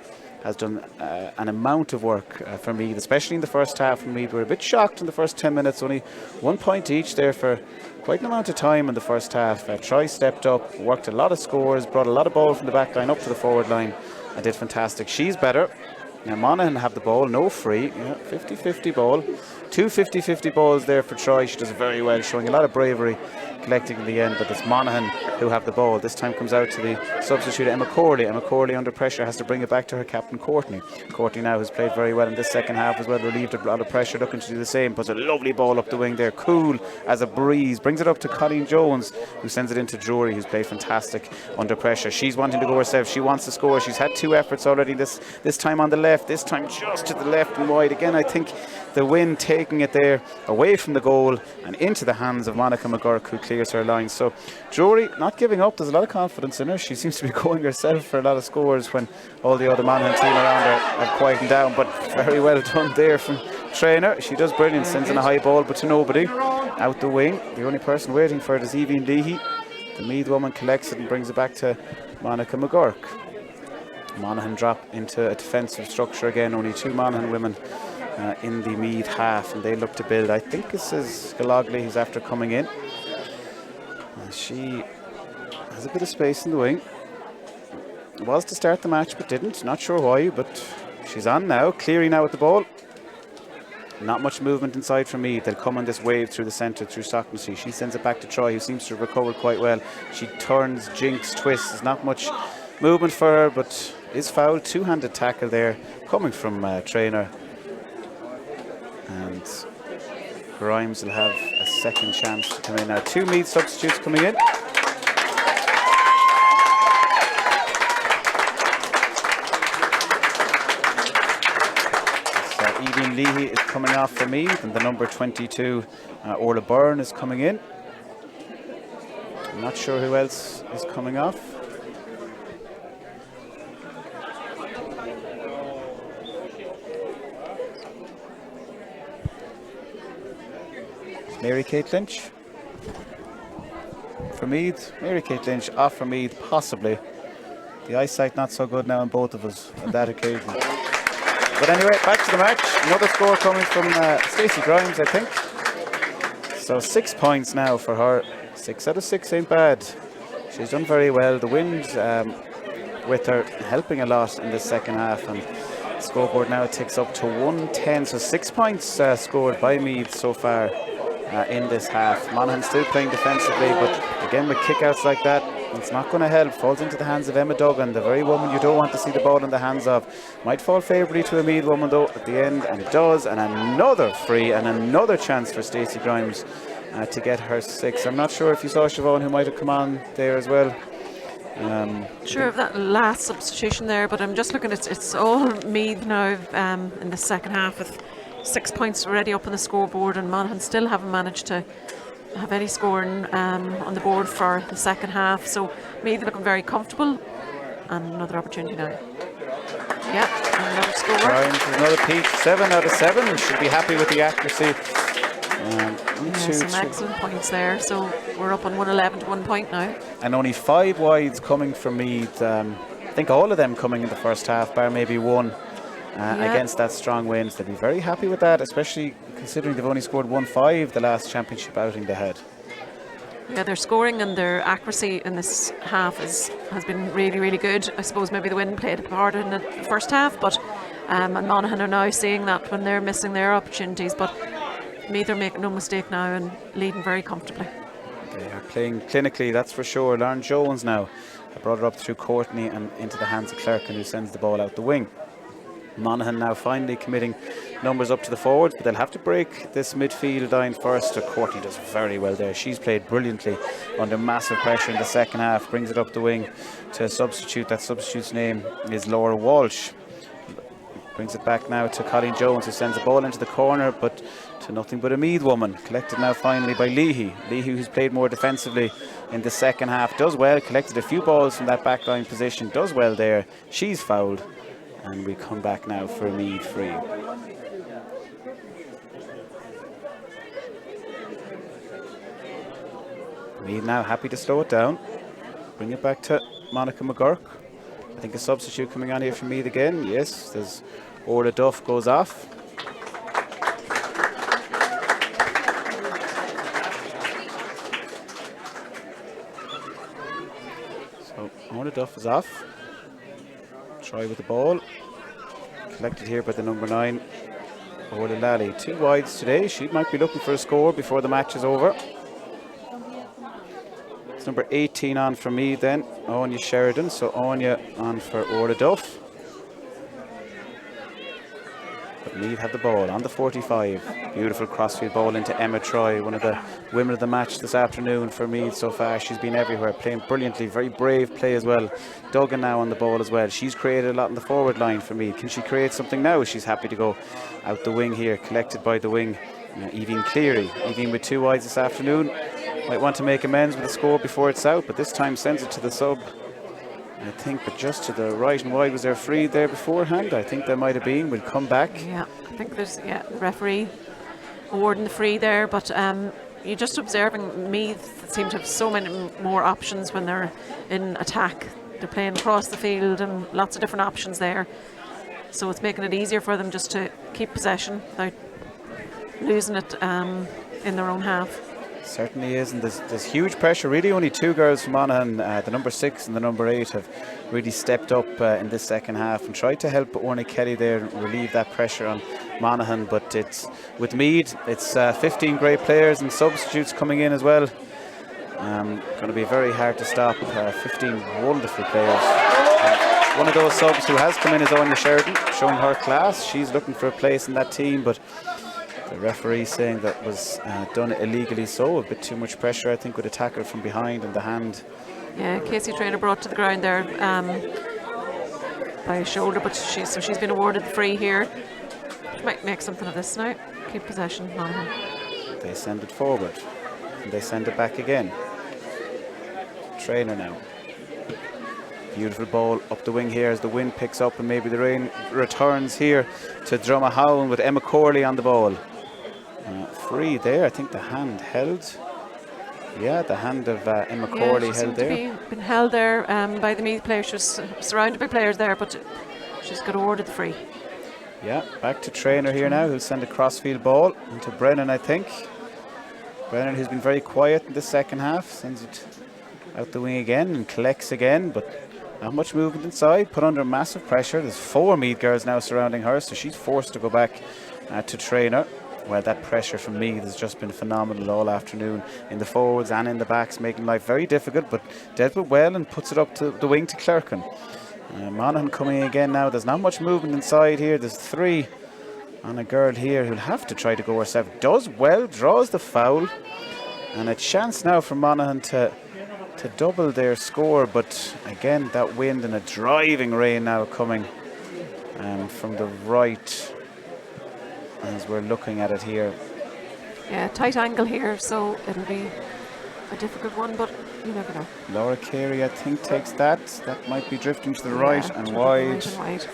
Has done an amount of work for Meath, especially in the first half. From Meath, we're a bit shocked in the first 10 minutes. Only 1 point each there for quite an amount of time in the first half. Troy stepped up, worked a lot of scores, brought a lot of ball from the back line up to the forward line, and did fantastic. She's better. Now Monaghan have the ball, no free. 50-50 ball. 2 50-50 balls there for Troy. She does very well, showing a lot of bravery, collecting in the end, but it's Monaghan who have the ball. This time comes out to the substitute Emma Corley. Emma Corley under pressure has to bring it back to her captain Courtney. Courtney now has played very well in this second half as well, relieved a lot of pressure, looking to do the same. Puts a lovely ball up the wing there, cool as a breeze. Brings it up to Colleen Jones, who sends it into Drury, who's played fantastic under pressure. She's wanting to go herself. She wants to score. She's had 2 efforts already this time on the left, this time just to the left and wide. Again, I think the wind taking it there away from the goal and into the hands of Monica McGurk, who clears her line. So Drury not giving up. There's a lot of confidence in her. She seems to be going herself for a lot of scores when all the other Monaghan team around her have quietened down, but very well done there from Trainer. She does brilliant, sends in a high ball, but to nobody. Out the wing. The only person waiting for it is Evie Leahy. The Meath woman collects it and brings it back to Monica McGurk. Monaghan drop into a defensive structure again. Only 2 Monaghan women in the Meath half, and they look to build. I think this is Galogly who's after coming in. She has a bit of space in the wing. Was to start the match but didn't. Not sure why, but she's on now. Cleary now with the ball. Not much movement inside from Meath. They'll come on this wave through the centre, through Stocknessy. She sends it back to Troy, who seems to have recovered quite well. She turns, jinks, twists. There's not much movement for her, but is fouled. Two-handed tackle there coming from Trainer. And Grimes will have a second chance to come in now. 2 Meath substitutes coming in. Evie Leahy is coming off for Meath, and the number 22, Orla Byrne, is coming in. I'm not sure who else is coming off. Mary Kate Lynch for Meath. Mary Kate Lynch off for Meath, possibly. The eyesight not so good now on both of us on that occasion. But anyway, back to the match. Another score coming from Stacey Grimes, I think. So 6 points now for her. 6 out of 6 ain't bad. She's done very well. The wind with her helping a lot in the second half, and the scoreboard now ticks up to 110. So 6 points scored by Meath so far in this half. Monaghan still playing defensively, but again with kickouts like that, it's not going to help. Falls into the hands of Emma Duggan, the very woman you don't want to see the ball in the hands of. Might fall favourably to a Meath woman though at the end, and it does. And another free and another chance for Stacey Grimes to get her 6. I'm not sure if you saw Siobhan, who might have come on there as well. Sure of that last substitution there, but I'm just looking at it's all Meath now in the second half with 6 points already up on the scoreboard, and Monaghan still haven't managed to have any scoring on the board for the second half. So Meath looking very comfortable, and another opportunity now. Yeah, another score. Another peak. 7 out of 7. Should be happy with the accuracy. Some excellent points there. So we're up on 111 to 1 point now. And only 5 wides coming from Meath. I think all of them coming in the first half, bar maybe one. Against that strong wind. They'll be very happy with that, especially considering they've only scored 1-5 the last championship outing they had. Yeah, their scoring and their accuracy in this half has been really, really good. I suppose maybe the wind played a part in the first half, but and Monaghan are now seeing that when they're missing their opportunities. But Meath are making no mistake now and leading very comfortably. They are playing clinically, that's for sure. Lauren Jones now brought it up through Courtney and into the hands of Clerkin, who sends the ball out the wing. Monaghan now finally committing numbers up to the forwards, but they'll have to break this midfield line first. Courtney does very well there. She's played brilliantly under massive pressure in the second half, brings it up the wing to a substitute. That substitute's name is Laura Walsh. Brings it back now to Colleen Jones, who sends the ball into the corner, but to nothing but a Meath woman. Collected now finally by Leahy. Leahy, who's played more defensively in the second half, does well. Collected a few balls from that backline position, does well there. She's fouled. And we come back now for a Meath free. Meath now happy to slow it down. Bring it back to Monica McGurk. I think a substitute coming on here for Meath again. Yes, there's Orla Duff goes off. So Orla Duff is off. Try with the ball. Collected here by the number 9, Orla Lally. 2 wides today. She might be looking for a score before the match is over. It's number 18 on for me then, Anya Sheridan. So Anya on for Orla Duff. But Meath have the ball on the 45. Beautiful crossfield ball into Emma Troy, one of the women of the match this afternoon for Meath so far. She's been everywhere, playing brilliantly, very brave play as well. Duggan now on the ball as well. She's created a lot in the forward line for Meath. Can she create something now? She's happy to go out the wing here, collected by the wing, Evie Cleary. Evie with 2 wides this afternoon. Might want to make amends with the score before it's out, but this time sends it to the sub. I think, but just to the right and wide. Was there free there beforehand? I think there might have been. We'll come back. Yeah, I think there's, the referee awarding the free there, but you're just observing Meath seem to have so many more options when they're in attack. They're playing across the field and lots of different options there. So it's making it easier for them just to keep possession without losing it in their own half. Certainly is, and there's huge pressure. Really, only two girls from Monaghan, the number 6 and the number 8, have really stepped up in this second half and tried to help Orny Kelly there and relieve that pressure on Monaghan. But it's with Meath, it's 15 great players and substitutes coming in as well. Going to be very hard to stop. 15 wonderful players. One of those subs who has come in is Anya Sheridan, showing her class. She's looking for a place in that team, but the referee saying that was done illegally, so a bit too much pressure, I think, with a tackle from behind and the hand. Yeah, Casey Traynor brought to the ground there by his shoulder, but she's been awarded the free here. She might make something of this now. Keep possession. They send it forward and they send it back again. Traynor now. Beautiful ball up the wing here as the wind picks up and maybe the rain returns here to Dromahowan with Emma Corley on the ball. Free there. I think the hand held. Yeah, the hand of Emma Corley held there. Been held there by the Meath player. She was surrounded by players there, but she's got awarded the free. Yeah, back to Traynor here now, who'll send a crossfield ball into Brennan, I think. Brennan, who's been very quiet in the second half, sends it out the wing again and collects again, but not much movement inside, put under massive pressure. There's 4 Meath girls now surrounding her, so she's forced to go back to Traynor. Well, that pressure from Meath has just been phenomenal all afternoon in the forwards and in the backs, making life very difficult, but dealt with well and puts it up to the wing to Clerkin. Monaghan coming again now. There's not much movement inside here. There's 3 on a girl here who'll have to try to go herself. Does well, draws the foul, and a chance now for Monaghan to double their score, but again that wind and a driving rain now coming from the right as we're looking at it here. Yeah, tight angle here, so it'll be a difficult one, but you never know. Laura Carey, I think, takes that. That might be drifting to the right and wide. Right.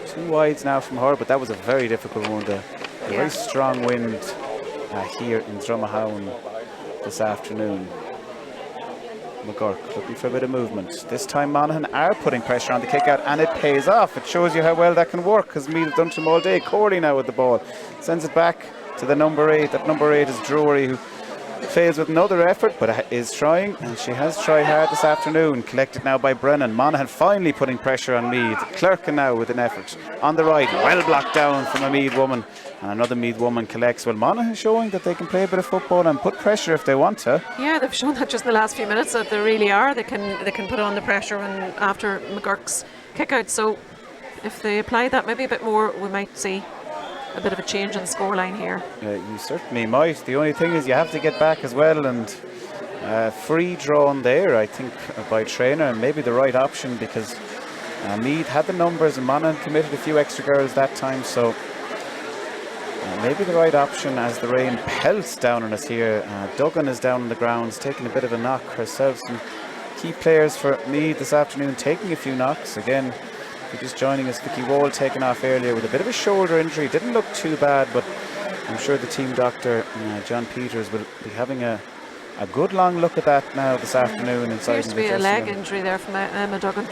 So 2 wides now from her, but that was a very difficult one. A very strong wind here in Dromahowan this afternoon. McGurk looking for a bit of movement. This time Monaghan are putting pressure on the kick out, and it pays off. It shows you how well that can work, because Meath have done to them all day. Corley now with the ball. Sends it back to the number 8. That number 8 is Drury, who fails with another effort, but is trying, and she has tried hard this afternoon. Collected now by Brennan. Monaghan finally putting pressure on Meath. Clerkin now with an effort on the right, well blocked down from a Meath woman, and another Meath woman collects. Well, Monaghan showing that they can play a bit of football and put pressure if they want to. Yeah, they've shown that just in the last few minutes that they really are. They can put on the pressure and after McGurk's kick out. So if they apply that maybe a bit more, we might see a bit of a change in the scoreline here. You certainly might. The only thing is you have to get back as well, and free drawn there, I think, by Traynor, and maybe the right option, because Meath had the numbers and Monaghan committed a few extra girls that time, so maybe the right option as the rain pelts down on us here. Duggan is down on the grounds, taking a bit of a knock herself. Some key players for Meath this afternoon taking a few knocks. Again, if you're just joining us, Vicky Wall taken off earlier with a bit of a shoulder injury. Didn't look too bad, but I'm sure the team doctor, John Peters, will be having a good long look at that now this afternoon. Appears to be a leg injury there from Emma Duggan,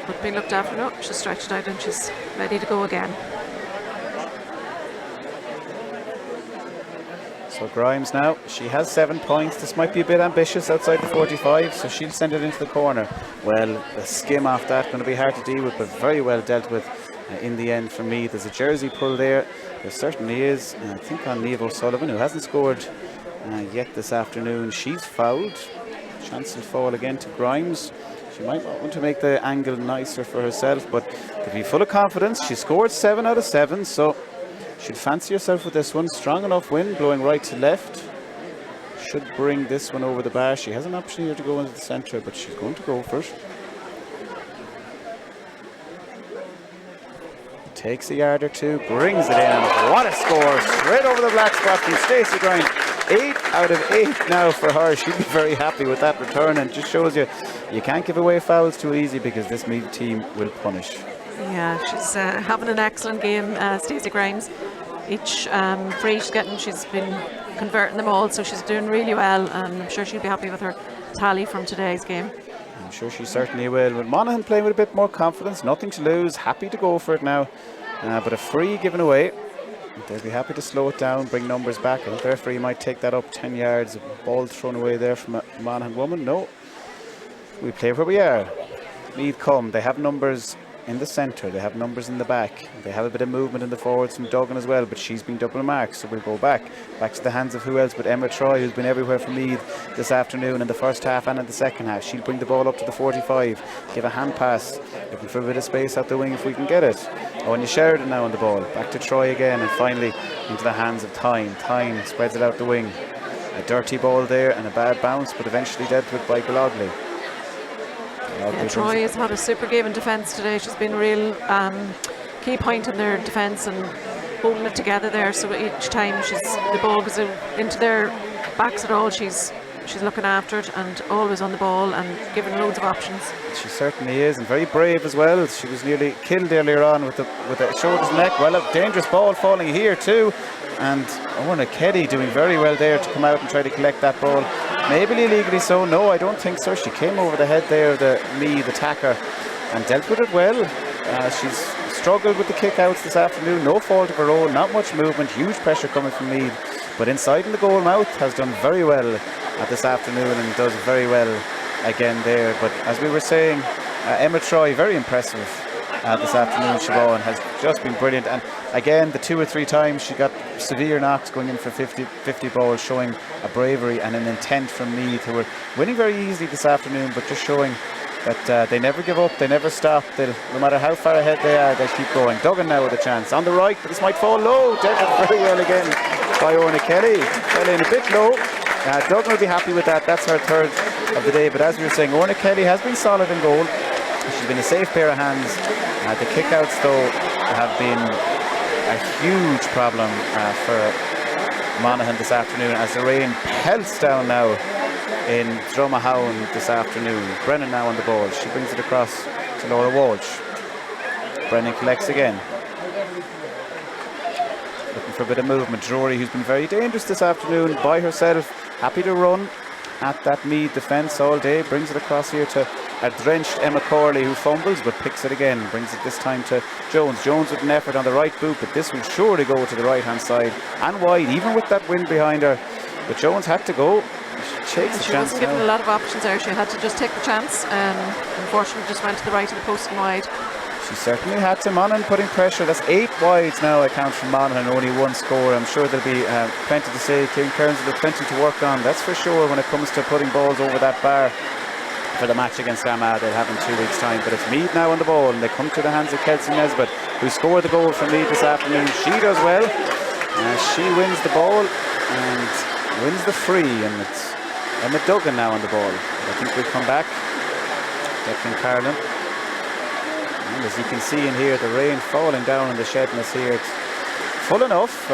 but being looked after. No, she's stretched out and she's ready to go again. So Grimes now, she has 7 points. This might be a bit ambitious outside the 45, so she'll send it into the corner. Well, the skim off that, going to be hard to deal with, but very well dealt with in the end for me. There's a jersey pull there. There certainly is. I think on Niamh O'Sullivan, who hasn't scored yet this afternoon. She's fouled. Chance will fall again to Grimes. She might want to make the angle nicer for herself, but to be full of confidence, she scored 7 out of 7, so should fancy herself with this one. Strong enough wind blowing right to left. Should bring this one over the bar. She has an option here to go into the centre, but she's going to go for it. Takes a yard or two, brings it in, and what a score! Straight over the black spot from Stacey Grimes. 8 out of 8 now for her. She'll be very happy with that return, and just shows you can't give away fouls too easy because this Meath team will punish. Yeah, she's having an excellent game, Stacey Grimes. Each free she's getting, she's been converting them all, so she's doing really well, and I'm sure she'll be happy with her tally from today's game. I'm sure she certainly will. With Monaghan playing with a bit more confidence, nothing to lose, happy to go for it now, but a free given away. They'll be happy to slow it down, bring numbers back. I think the referee might take that up 10 yards. A ball thrown away there from a Monaghan woman. No, we play where we are. Meath come, they have numbers in the centre, they have numbers in the back, they have a bit of movement in the forwards from Duggan as well, but she's been double marked, so we'll go back to the hands of who else but Emma Troy, who's been everywhere for Meath this afternoon in the first half and in the second half. She'll bring the ball up to the 45, give a hand pass, looking for a bit of space out the wing if we can get it. Owen Sheridan now on the ball, back to Troy again, and finally into the hands of Tyne. Tyne spreads it out the wing, a dirty ball there and a bad bounce, but eventually dealt with by Gallogly. Yeah, Troy has had a super game in defence today. She's been a real key point in their defence and holding it together there. So each time the ball goes into their backs at all, she's looking after it and always on the ball and giving loads of options. She certainly is, and very brave as well. She was nearly killed earlier on with a shoulders neck. Well, a dangerous ball falling here too, and Orna Kelly doing very well there to come out and try to collect that ball. Maybe illegally so. No, I don't think so. She came over the head there of the Meath attacker and dealt with it well. She's struggled with the kick-outs this afternoon. No fault of her own. Not much movement. Huge pressure coming from Meath. But inside in the goal, Mouth has done very well this afternoon and does very well again there. But as we were saying, Emma Troy, very impressive this afternoon. Siobhan has just been brilliant. And again, the 2 or 3 times she got severe knocks going in for 50 balls, showing a bravery and an intent from Meath, who were winning very easily this afternoon, but just showing that they never give up, they never stop. No matter how far ahead they are, they keep going. Duggan now with a chance on the right, but this might fall low. Dealt it very well again by Orna Kelly. Fell in a bit low. Duggan will be happy with that. That's her third of the day. But as we were saying, Orna Kelly has been solid in goal. She's been a safe pair of hands. The kickouts, though, have been a huge problem for Monaghan this afternoon, as the rain pelts down now in Dromahound this afternoon. Brennan now on the ball. She brings it across to Laura Walsh. Brennan collects again. Looking for a bit of movement. Drury, who's been very dangerous this afternoon by herself, happy to run at that Meath defence all day, brings it across here to a drenched Emma Corley, who fumbles but picks it again, brings it this time to Jones. Jones with an effort on the right boot, but this will surely go to the right hand side and wide, even with that wind behind her. But Jones had to go. She wasn't given a lot of options there. She had to just take the chance. Unfortunately, just went to the right of the post and wide. She certainly had to. Monaghan putting pressure. That's 8 wides now, I count, from Monaghan, only 1 score. I'm sure there'll be plenty to say. Kieran Kearns will have plenty to work on, that's for sure, when it comes to putting balls over that bar for the match against Armagh they'll have in 2 weeks' time. But it's Meath now on the ball, and they come to the hands of Kelsey Nesbitt, who scored the goal for Meath this afternoon. She does well. She wins the ball and wins the free, and it's Emma Duggan now on the ball. I think we'll come back. Declan Carlin. And as you can see in here, the rain falling down on the Shedness here. It's full enough,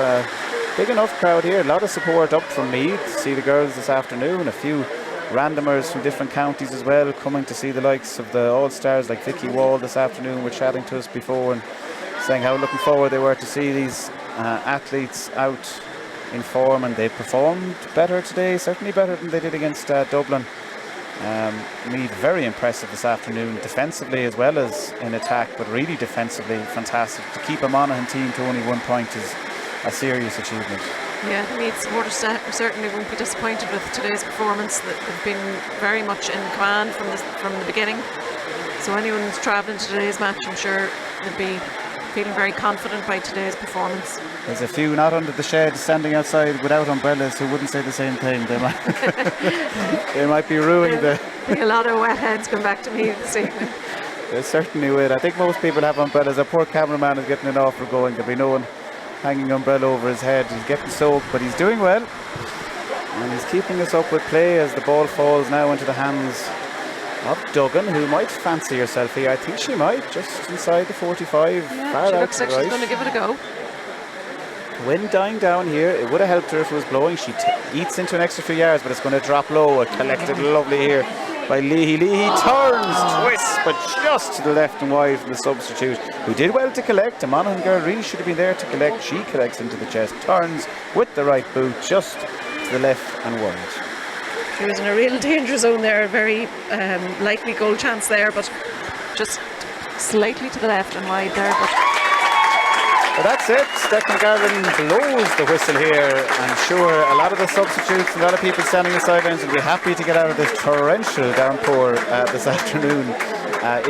big enough crowd here. A lot of support up from Meath to see the girls this afternoon. A few randomers from different counties as well coming to see the likes of the All-Stars like Vicky Wall this afternoon. Were chatting to us before and saying how looking forward they were to see these athletes out in form, and they performed better today, certainly better than they did against Dublin. Meath very impressive this afternoon, defensively as well as in attack, but really defensively fantastic. To keep a Monaghan team to only 1 point is a serious achievement. Yeah, the Meath supporters certainly won't be disappointed with today's performance. They've been very much in command from the beginning. So anyone who's travelling to today's match, I'm sure they'll be feeling very confident by today's performance. There's a few not under the shed standing outside without umbrellas who wouldn't say the same thing. They might be ruining the... a lot of wet heads come back to me this evening. They certainly will. I think most people have umbrellas. Our poor cameraman is getting an offer going. There'll be no one hanging umbrella over his head. He's getting soaked, but he's doing well. And he's keeping us up with play as the ball falls now into the hands of Duggan, who might fancy herself here. I think she might, just inside the 45. Yeah, she looks like she's going to give it a go. Wind dying down here. It would have helped her if it was blowing. She eats into an extra few yards, but it's going to drop low. Collected lovely here by Leahy. Leahy turns, twists, but just to the left and wide from the substitute, who did well to collect. A Monaghan girl really should have been there to collect. She collects into the chest, turns with the right boot, just to the left and wide. She was in a real danger zone there. Very likely goal chance there, but just slightly to the left and wide there. But that's it. Stephen Garvin blows the whistle here. I'm sure a lot of the substitutes, a lot of people standing on the sidelines will be happy to get out of this torrential downpour this afternoon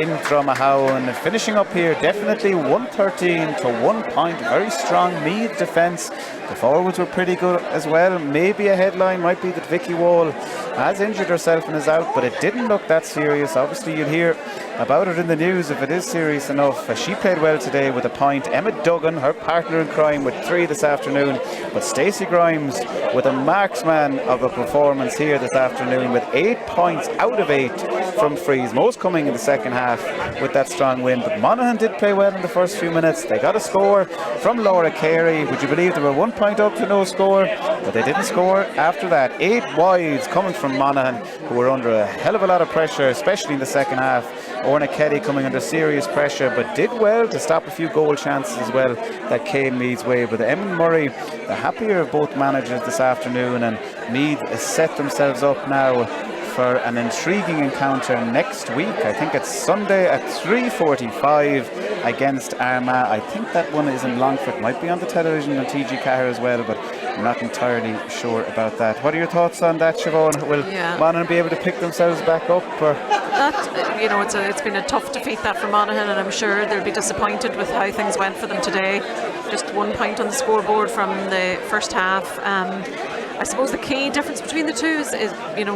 in Dromahowen. Finishing up here, definitely 113 to 1 point. Very strong Meath defence. The forwards were pretty good as well. Maybe a headline might be that Vicky Wall has injured herself and is out, but it didn't look that serious. Obviously you'll hear about it in the news if it is serious enough. She played well today with a point. Emma Duggan, her partner in crime, with 3 this afternoon. But Stacey Grimes with a marksman of a performance here this afternoon with 8 points out of 8 from frees, most coming in the second half with that strong win. But Monaghan did play well in the first few minutes. They got a score from Laura Carey. Would you believe they were 1 point up to no score? But they didn't score after that. 8 wides coming from Monaghan, who were under a hell of a lot of pressure, especially in the second half. Orna Kelly coming under serious pressure, but did well to stop a few goal chances as well that came Meath's way. But Emma Murray, the happier of both managers this afternoon, and Meath has set themselves up now for an intriguing encounter next week. I think it's Sunday at 3:45 against Armagh. I think that one is in Longford. Might be on the television on TG4 as well, but I'm not entirely sure about that. What are your thoughts on that, Siobhan? Will Monaghan be able to pick themselves back up? Or? That, you know, it's been a tough defeat that for Monaghan, and I'm sure they'll be disappointed with how things went for them today. Just 1 point on the scoreboard from the first half. I suppose the key difference between the two is you know,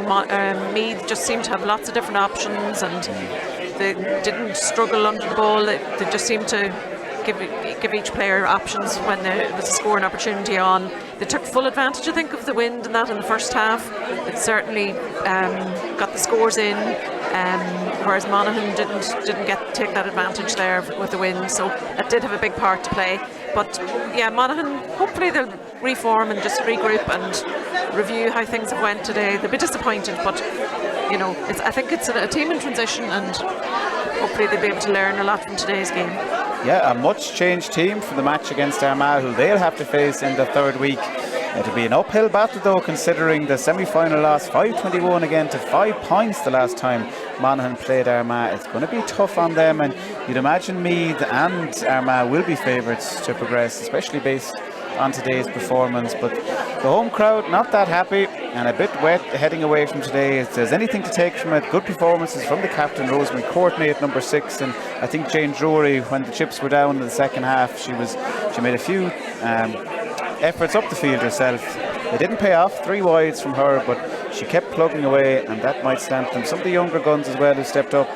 Meath just seemed to have lots of different options, and they didn't struggle under the ball. They just seemed to give each player options when there was a scoring opportunity on. They took full advantage, I think, of the wind and that in the first half. It certainly got the scores in, whereas Monaghan didn't take that advantage there with the wind. So that did have a big part to play. But yeah, Monaghan, hopefully they'll reform and just regroup and review how things have went today. They'll be disappointed, but you know, I think it's a team in transition, and hopefully they'll be able to learn a lot from today's game. Yeah, a much changed team for the match against Armagh, who they'll have to face in the third week. It'll be an uphill battle though, considering the semi-final loss 5-21 again to 5 points the last time Monaghan played Armagh. It's going to be tough on them, and you'd imagine Meath and Armagh will be favourites to progress, especially based on today's performance. But the home crowd not that happy and a bit wet heading away from today. If there's anything to take from it, good performances from the captain Rosemary Courtney at number 6, and I think Jane Drury, when the chips were down in the second half, she made a few efforts up the field herself. They didn't pay off, 3 wides from her, but she kept plugging away, and that might stamp them. Some of the younger guns as well who stepped up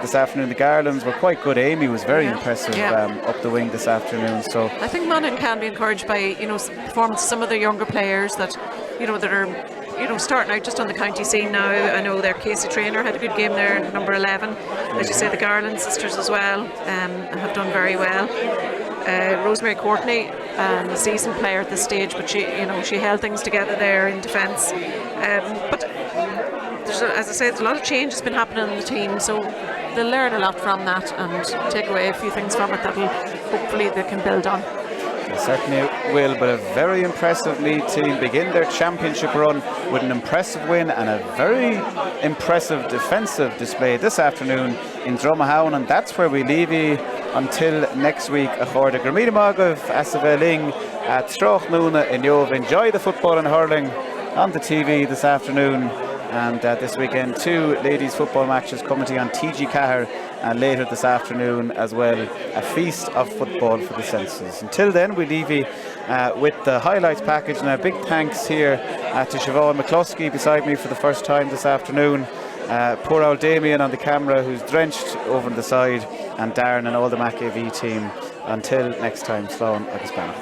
this afternoon. The Garlands were quite good. Amy was very impressive up the wing this afternoon. So I think Monaghan can be encouraged by, you know, performance of some of the younger players that, you know, that are, you know, starting out just on the county scene now. I know their Casey Traynor had a good game there, number 11. As you say, the Garland sisters as well have done very well. Rosemary Courtney, a seasoned player at this stage, but she held things together there in defence. But as I say, there's a lot of change has been happening in the team, so they'll learn a lot from that and take away a few things from it that will hopefully they can build on. They certainly will, but a very impressive Meath team begin their championship run with an impressive win and a very impressive defensive display this afternoon in Dromahowen, and that's where we leave you until next week. A chóir Gurmíle Mágah Asaveling at Stroch Nuna in Jove. Enjoy the football and hurling on the TV this afternoon, and this weekend 2 ladies football matches coming to you on TG4, and later this afternoon as well a feast of football for the senses. Until then, we leave you with the highlights package, and a big thanks here to Siobhan McCluskey beside me for the first time this afternoon. Poor old Damien on the camera, who's drenched over on the side, and Darren and all the Mac AV team. Until next time, Sloan agus Bannon.